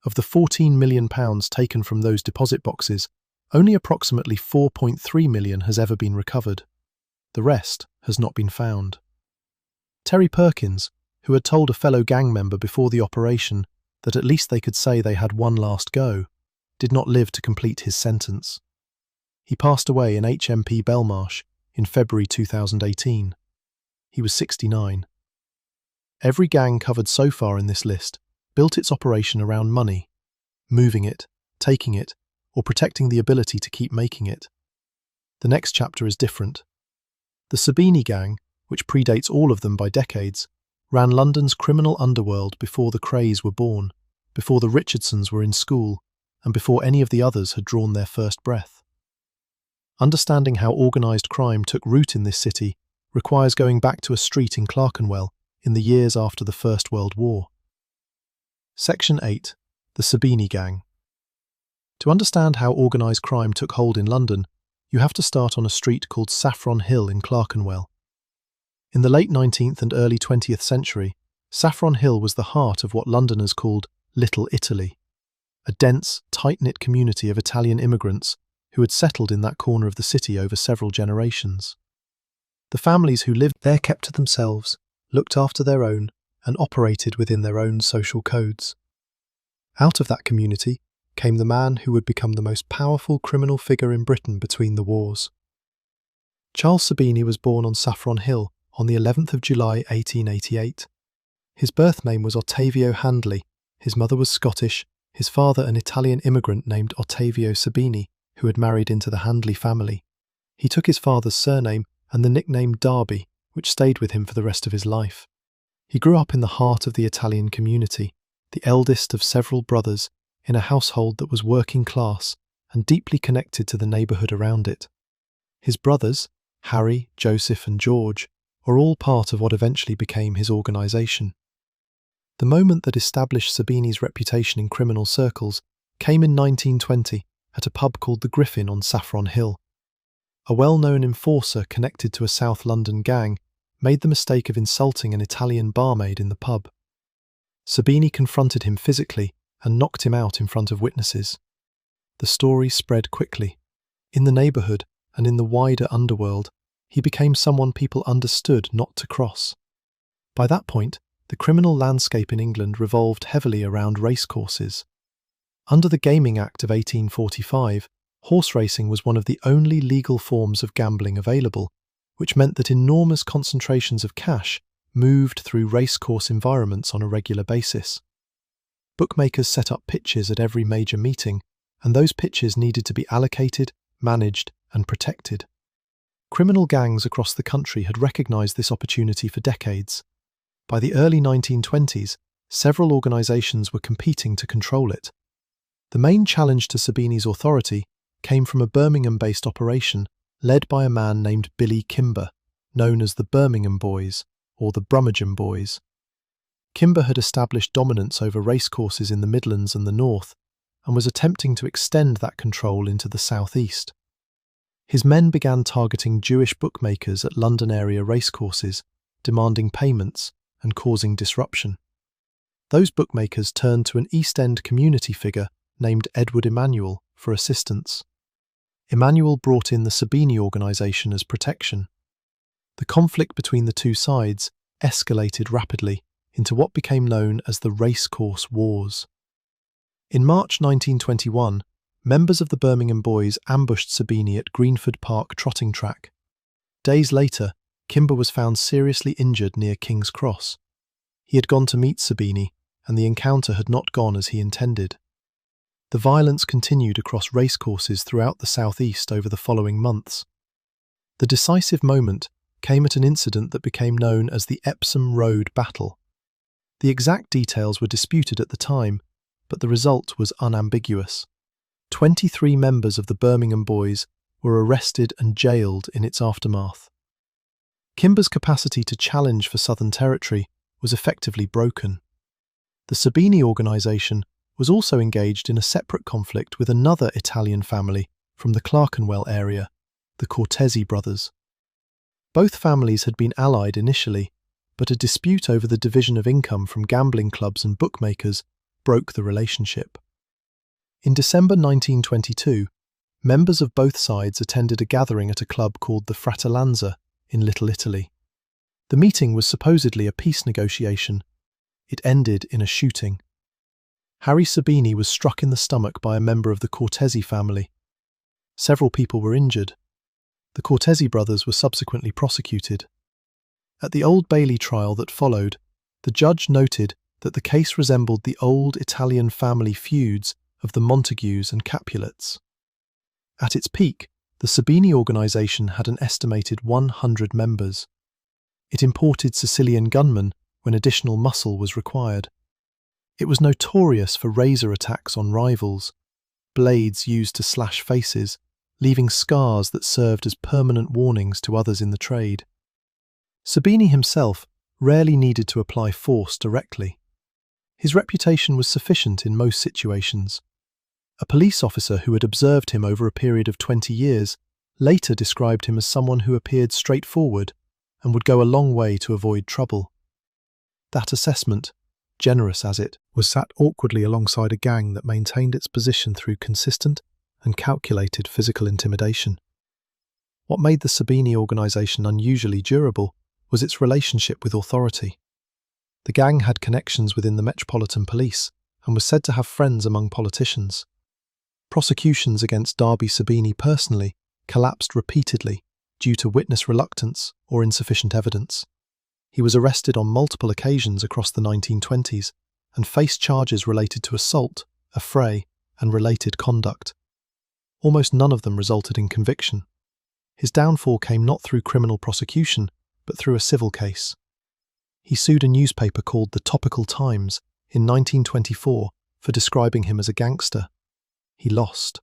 Of the £14 million taken from those deposit boxes, only approximately £4.3 million has ever been recovered. The rest has not been found. Terry Perkins, who had told a fellow gang member before the operation that at least they could say they had one last go, did not live to complete his sentence. He passed away in HMP Belmarsh in February 2018. He was 69. Every gang covered so far in this list built its operation around money, moving it, taking it, or protecting the ability to keep making it. The next chapter is different. The Sabini gang, which predates all of them by decades, ran London's criminal underworld before the Krays were born, before the Richardsons were in school, and before any of the others had drawn their first breath. Understanding how organised crime took root in this city requires going back to a street in Clerkenwell in the years after the First World War. Section 8. The Sabini Gang. To understand how organised crime took hold in London, you have to start on a street called Saffron Hill in Clerkenwell. In the late 19th and early 20th century, Saffron Hill was the heart of what Londoners called Little Italy, a dense, tight-knit community of Italian immigrants who had settled in that corner of the city over several generations. The families who lived there kept to themselves, looked after their own, and operated within their own social codes. Out of that community came the man who would become the most powerful criminal figure in Britain between the wars. Charles Sabini was born on Saffron Hill on the 11th of July 1888. His birth name was Ottavio Handley, his mother was Scottish, his father an Italian immigrant named Ottavio Sabini, who had married into the Handley family. He took his father's surname and the nickname Derby, which stayed with him for the rest of his life. He grew up in the heart of the Italian community, the eldest of several brothers, in a household that was working class and deeply connected to the neighbourhood around it. His brothers, Harry, Joseph and George, are all part of what eventually became his organisation. The moment that established Sabini's reputation in criminal circles came in 1920 at a pub called the Griffin on Saffron Hill. A well-known enforcer connected to a South London gang made the mistake of insulting an Italian barmaid in the pub. Sabini confronted him physically and knocked him out in front of witnesses. The story spread quickly. In the neighbourhood and in the wider underworld, he became someone people understood not to cross. By that point, the criminal landscape in England revolved heavily around racecourses. Under the Gaming Act of 1845, horse racing was one of the only legal forms of gambling available, which meant that enormous concentrations of cash moved through racecourse environments on a regular basis. Bookmakers set up pitches at every major meeting, and those pitches needed to be allocated, managed, and protected. Criminal gangs across the country had recognised this opportunity for decades. By the early 1920s, several organisations were competing to control it. The main challenge to Sabini's authority came from a Birmingham-based operation led by a man named Billy Kimber, known as the Birmingham Boys, or the Brummagem Boys. Kimber had established dominance over racecourses in the Midlands and the North, and was attempting to extend that control into the southeast. His men began targeting Jewish bookmakers at London area racecourses, demanding payments and causing disruption. Those bookmakers turned to an East End community figure named Edward Emanuel for assistance. Emanuel brought in the Sabini organisation as protection. The conflict between the two sides escalated rapidly into what became known as the Racecourse Wars. In March 1921, members of the Birmingham Boys ambushed Sabini at Greenford Park trotting track. Days later, Kimber was found seriously injured near King's Cross. He had gone to meet Sabini, and the encounter had not gone as he intended. The violence continued across racecourses throughout the southeast over the following months. The decisive moment came at an incident that became known as the Epsom Road Battle. The exact details were disputed at the time, but the result was unambiguous. 23 members of the Birmingham Boys were arrested and jailed in its aftermath. Kimber's capacity to challenge for Southern Territory was effectively broken. The Sabini organisation was also engaged in a separate conflict with another Italian family from the Clerkenwell area, the Cortesi brothers. Both families had been allied initially, but a dispute over the division of income from gambling clubs and bookmakers broke the relationship. In December 1922, members of both sides attended a gathering at a club called the Fratellanza in Little Italy. The meeting was supposedly a peace negotiation. It ended in a shooting. Harry Sabini was struck in the stomach by a member of the Cortesi family. Several people were injured. The Cortesi brothers were subsequently prosecuted. At the Old Bailey trial that followed, the judge noted that the case resembled the old Italian family feuds of the Montagues and Capulets. At its peak, the Sabini organisation had an estimated 100 members. It imported Sicilian gunmen when additional muscle was required. It was notorious for razor attacks on rivals, blades used to slash faces, leaving scars that served as permanent warnings to others in the trade. Sabini himself rarely needed to apply force directly. His reputation was sufficient in most situations. A police officer who had observed him over a period of 20 years later described him as someone who appeared straightforward and would go a long way to avoid trouble. That assessment, generous as it was, sat awkwardly alongside a gang that maintained its position through consistent and calculated physical intimidation. What made the Sabini organisation unusually durable was its relationship with authority. The gang had connections within the Metropolitan Police and was said to have friends among politicians. Prosecutions against Darby Sabini personally collapsed repeatedly due to witness reluctance or insufficient evidence. He was arrested on multiple occasions across the 1920s and faced charges related to assault, affray, and related conduct. Almost none of them resulted in conviction. His downfall came not through criminal prosecution, but through a civil case. He sued a newspaper called the Topical Times in 1924 for describing him as a gangster. He lost.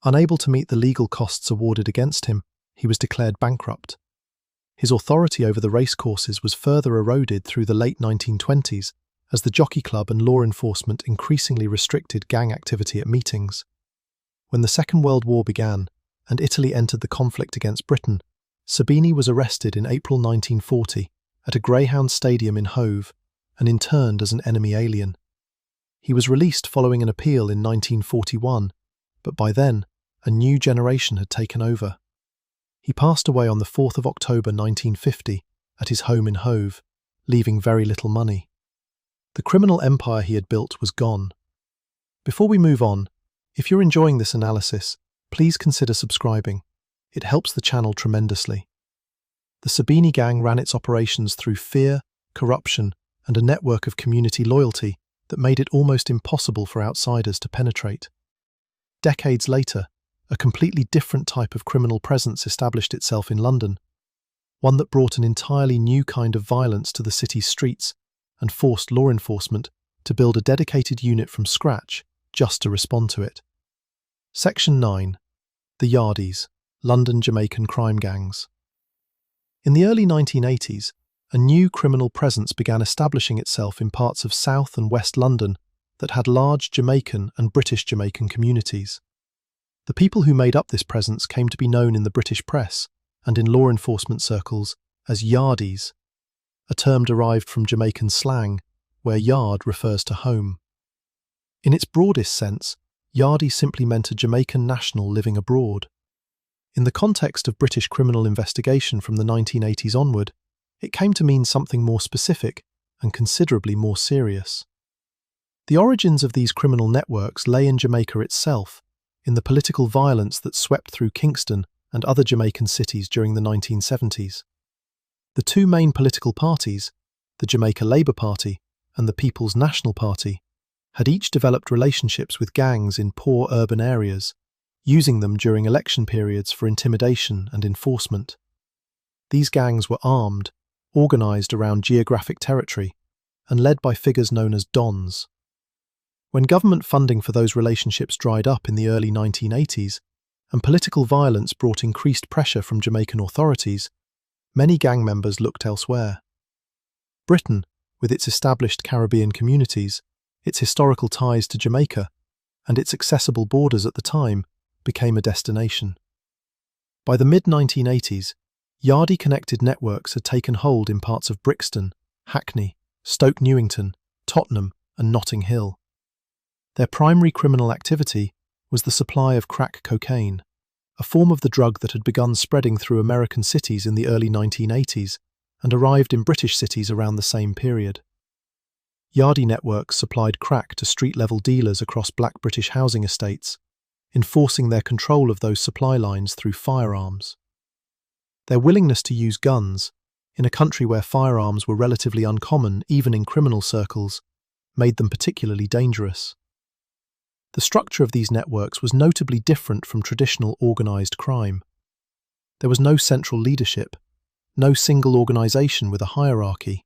Unable to meet the legal costs awarded against him, he was declared bankrupt. His authority over the racecourses was further eroded through the late 1920s as the Jockey Club and law enforcement increasingly restricted gang activity at meetings. When the Second World War began and Italy entered the conflict against Britain, Sabini was arrested in April 1940 at a Greyhound Stadium in Hove and interned as an enemy alien. He was released following an appeal in 1941, but by then, a new generation had taken over. He passed away on the 4th of October 1950 at his home in Hove, leaving very little money. The criminal empire he had built was gone. Before we move on, if you're enjoying this analysis, please consider subscribing. It helps the channel tremendously. The Sabini gang ran its operations through fear, corruption, and a network of community loyalty that made it almost impossible for outsiders to penetrate. Decades later, a completely different type of criminal presence established itself in London, one that brought an entirely new kind of violence to the city's streets and forced law enforcement to build a dedicated unit from scratch just to respond to it. Section 9. The Yardies, London Jamaican crime gangs. In the early 1980s, a new criminal presence began establishing itself in parts of South and West London that had large Jamaican and British Jamaican communities. The people who made up this presence came to be known in the British press and in law enforcement circles as yardies, a term derived from Jamaican slang, where yard refers to home. In its broadest sense, yardie simply meant a Jamaican national living abroad. In the context of British criminal investigation from the 1980s onward, it came to mean something more specific and considerably more serious. The origins of these criminal networks lay in Jamaica itself, in the political violence that swept through Kingston and other Jamaican cities during the 1970s. The two main political parties, the Jamaica Labour Party and the People's National Party, had each developed relationships with gangs in poor urban areas, using them during election periods for intimidation and enforcement. These gangs were armed, organised around geographic territory, and led by figures known as dons. When government funding for those relationships dried up in the early 1980s, and political violence brought increased pressure from Jamaican authorities, many gang members looked elsewhere. Britain, with its established Caribbean communities, its historical ties to Jamaica, and its accessible borders at the time, became a destination. By the mid-1980s, Yardie-connected networks had taken hold in parts of Brixton, Hackney, Stoke Newington, Tottenham and Notting Hill. Their primary criminal activity was the supply of crack cocaine, a form of the drug that had begun spreading through American cities in the early 1980s and arrived in British cities around the same period. Yardie networks supplied crack to street-level dealers across black British housing estates, enforcing their control of those supply lines through firearms. Their willingness to use guns, in a country where firearms were relatively uncommon even in criminal circles, made them particularly dangerous. The structure of these networks was notably different from traditional organised crime. There was no central leadership, no single organisation with a hierarchy.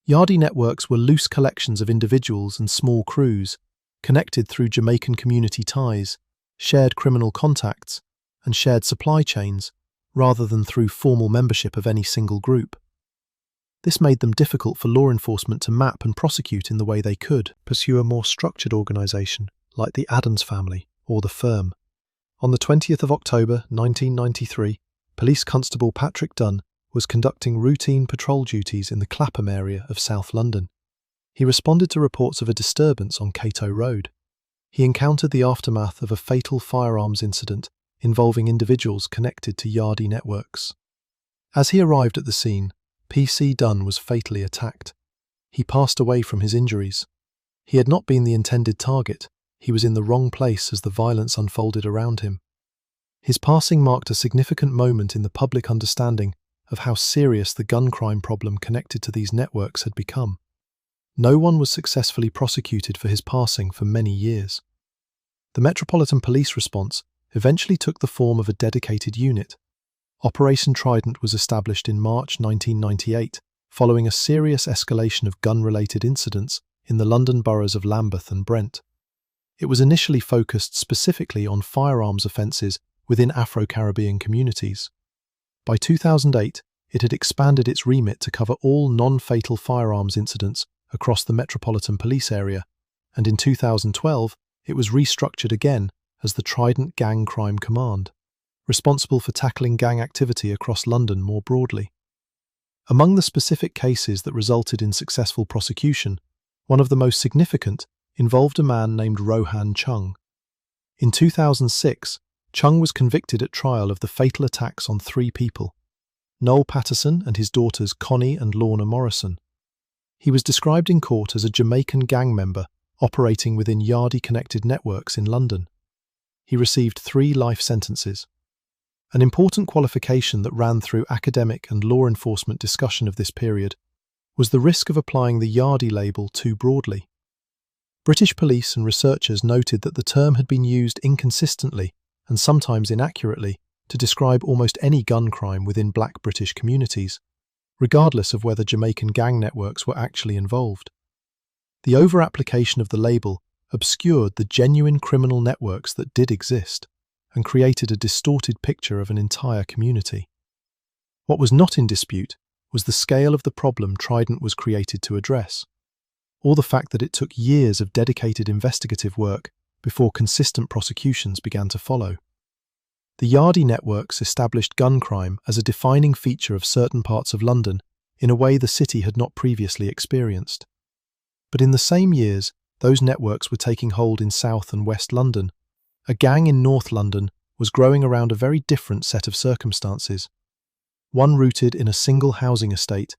Yardie networks were loose collections of individuals and small crews, connected through Jamaican community ties, shared criminal contacts, and shared supply chains, rather than through formal membership of any single group. This made them difficult for law enforcement to map and prosecute in the way they could pursue a more structured organisation, like the Adams family or the Firm. On the 20th of October 1993, Police Constable Patrick Dunn was conducting routine patrol duties in the Clapham area of South London. He responded to reports of a disturbance on Cato Road. He encountered the aftermath of a fatal firearms incident involving individuals connected to Yardie networks. As he arrived at the scene, PC Dunn was fatally attacked. He passed away from his injuries. He had not been the intended target. He was in the wrong place as the violence unfolded around him. His passing marked a significant moment in the public understanding of how serious the gun crime problem connected to these networks had become. No one was successfully prosecuted for his passing for many years. The Metropolitan Police response eventually took the form of a dedicated unit. Operation Trident was established in March 1998, following a serious escalation of gun-related incidents in the London boroughs of Lambeth and Brent. It was initially focused specifically on firearms offences within Afro-Caribbean communities. By 2008, it had expanded its remit to cover all non-fatal firearms incidents across the Metropolitan Police area, and in 2012, it was restructured again as the Trident Gang Crime Command, responsible for tackling gang activity across London more broadly. Among the specific cases that resulted in successful prosecution, one of the most significant involved a man named Rohan Chung. In 2006, Chung was convicted at trial of the fatal attacks on 3 people, Noel Patterson and his daughters Connie and Lorna Morrison. He was described in court as a Jamaican gang member operating within Yardie-connected networks in London. He received 3 life sentences. An important qualification that ran through academic and law enforcement discussion of this period was the risk of applying the Yardie label too broadly. British police and researchers noted that the term had been used inconsistently and sometimes inaccurately to describe almost any gun crime within black British communities, regardless of whether Jamaican gang networks were actually involved. The over-application of the label obscured the genuine criminal networks that did exist and created a distorted picture of an entire community. What was not in dispute was the scale of the problem Trident was created to address, or the fact that it took years of dedicated investigative work before consistent prosecutions began to follow. The Yardie networks established gun crime as a defining feature of certain parts of London in a way the city had not previously experienced. But in the same years, those networks were taking hold in South and West London. A gang in North London was growing around a very different set of circumstances, one rooted in a single housing estate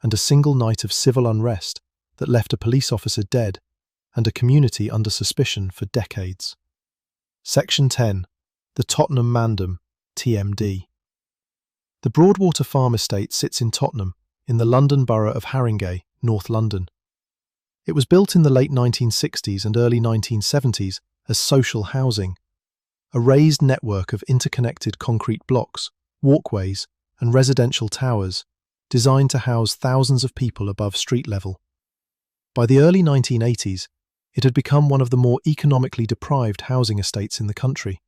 and a single night of civil unrest that left a police officer dead and a community under suspicion for decades. Section 10. The Tottenham Mandem, TMD. The Broadwater Farm Estate sits in Tottenham, in the London borough of Haringey, North London. It was built in the late 1960s and early 1970s as social housing, a raised network of interconnected concrete blocks, walkways, and residential towers designed to house thousands of people above street level. By the early 1980s, it had become one of the more economically deprived housing estates in the country,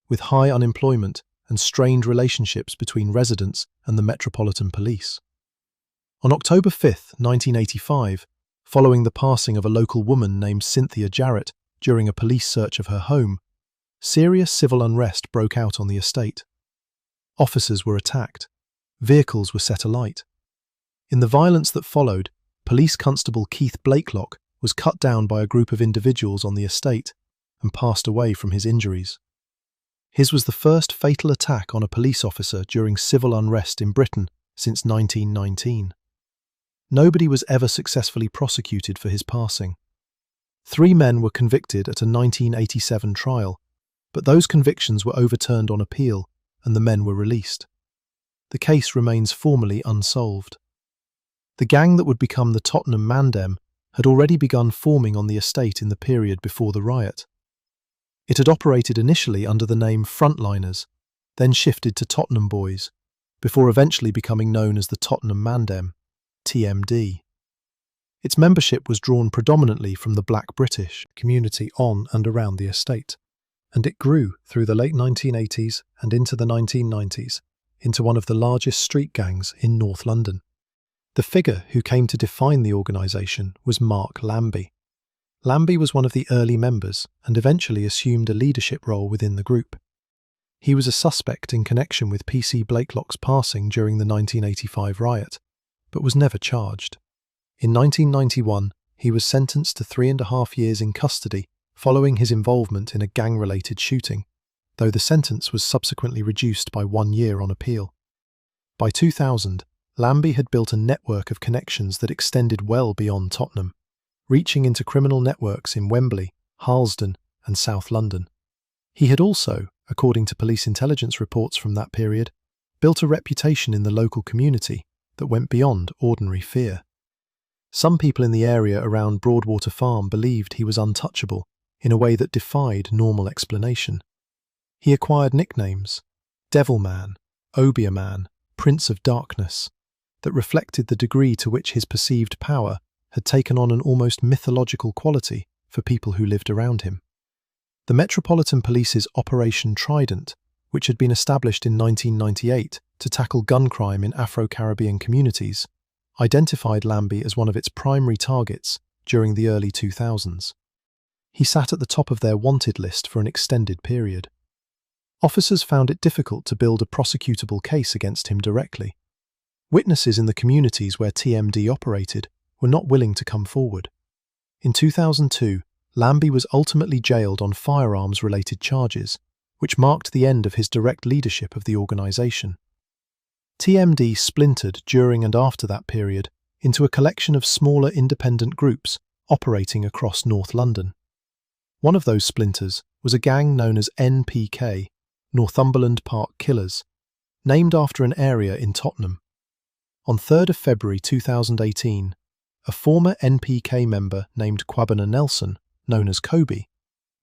with high unemployment and strained relationships between residents and the Metropolitan Police. On October 5, 1985, following the passing of a local woman named Cynthia Jarrett during a police search of her home, serious civil unrest broke out on the estate. Officers were attacked. Vehicles were set alight. In the violence that followed, Police Constable Keith Blakelock was cut down by a group of individuals on the estate and passed away from his injuries. His was the first fatal attack on a police officer during civil unrest in Britain since 1919. Nobody was ever successfully prosecuted for his passing. 3 men were convicted at a 1987 trial, but those convictions were overturned on appeal and the men were released. The case remains formally unsolved. The gang that would become the Tottenham Mandem had already begun forming on the estate in the period before the riot. It had operated initially under the name Frontliners, then shifted to Tottenham Boys, before eventually becoming known as the Tottenham Mandem, TMD. Its membership was drawn predominantly from the Black British community on and around the estate, and it grew through the late 1980s and into the 1990s into one of the largest street gangs in North London. The figure who came to define the organisation was Mark Lambie. Lambie was one of the early members and eventually assumed a leadership role within the group. He was a suspect in connection with PC Blakelock's passing during the 1985 riot, but was never charged. In 1991, he was sentenced to 3.5 years in custody following his involvement in a gang-related shooting, though the sentence was subsequently reduced by 1 year on appeal. By 2000, Lambie had built a network of connections that extended well beyond Tottenham, reaching into criminal networks in Wembley, Harlesden, and South London. He had also, according to police intelligence reports from that period, built a reputation in the local community that went beyond ordinary fear. Some people in the area around Broadwater Farm believed he was untouchable in a way that defied normal explanation. He acquired nicknames, Devilman, Obeahman, Prince of Darkness, that reflected the degree to which his perceived power had taken on an almost mythological quality for people who lived around him. The Metropolitan Police's Operation Trident, which had been established in 1998 to tackle gun crime in Afro-Caribbean communities, identified Lambie as one of its primary targets during the early 2000s. He sat at the top of their wanted list for an extended period. Officers found it difficult to build a prosecutable case against him directly. Witnesses in the communities where TMD operated were not willing to come forward. In 2002, Lambie was ultimately jailed on firearms-related charges, which marked the end of his direct leadership of the organisation. TMD splintered during and after that period into a collection of smaller independent groups operating across North London. One of those splinters was a gang known as NPK, Northumberland Park Killers, named after an area in Tottenham. On 3rd of February 2018, a former NPK member named Kwabena Nelson, known as Kobe,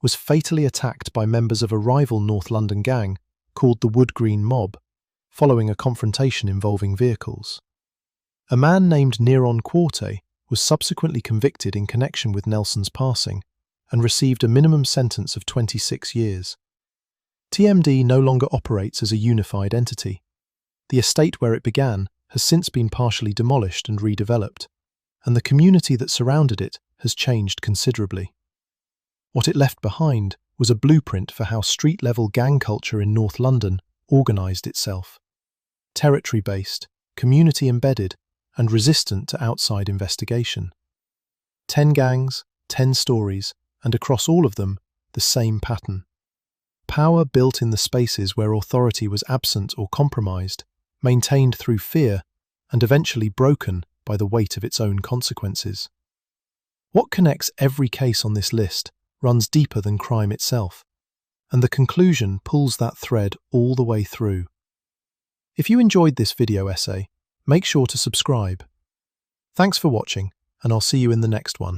was fatally attacked by members of a rival North London gang called the Wood Green Mob, following a confrontation involving vehicles. A man named Neron Quarte was subsequently convicted in connection with Nelson's passing and received a minimum sentence of 26 years. TMD no longer operates as a unified entity. The estate where it began has since been partially demolished and redeveloped, and the community that surrounded it has changed considerably. What it left behind was a blueprint for how street-level gang culture in North London organised itself. Territory-based, community-embedded, and resistant to outside investigation. 10 gangs, 10 stories, and across all of them, the same pattern. Power built in the spaces where authority was absent or compromised, maintained through fear, and eventually broken by the weight of its own consequences. What connects every case on this list runs deeper than crime itself, and the conclusion pulls that thread all the way through. If you enjoyed this video essay, make sure to subscribe. Thanks for watching, and I'll see you in the next one.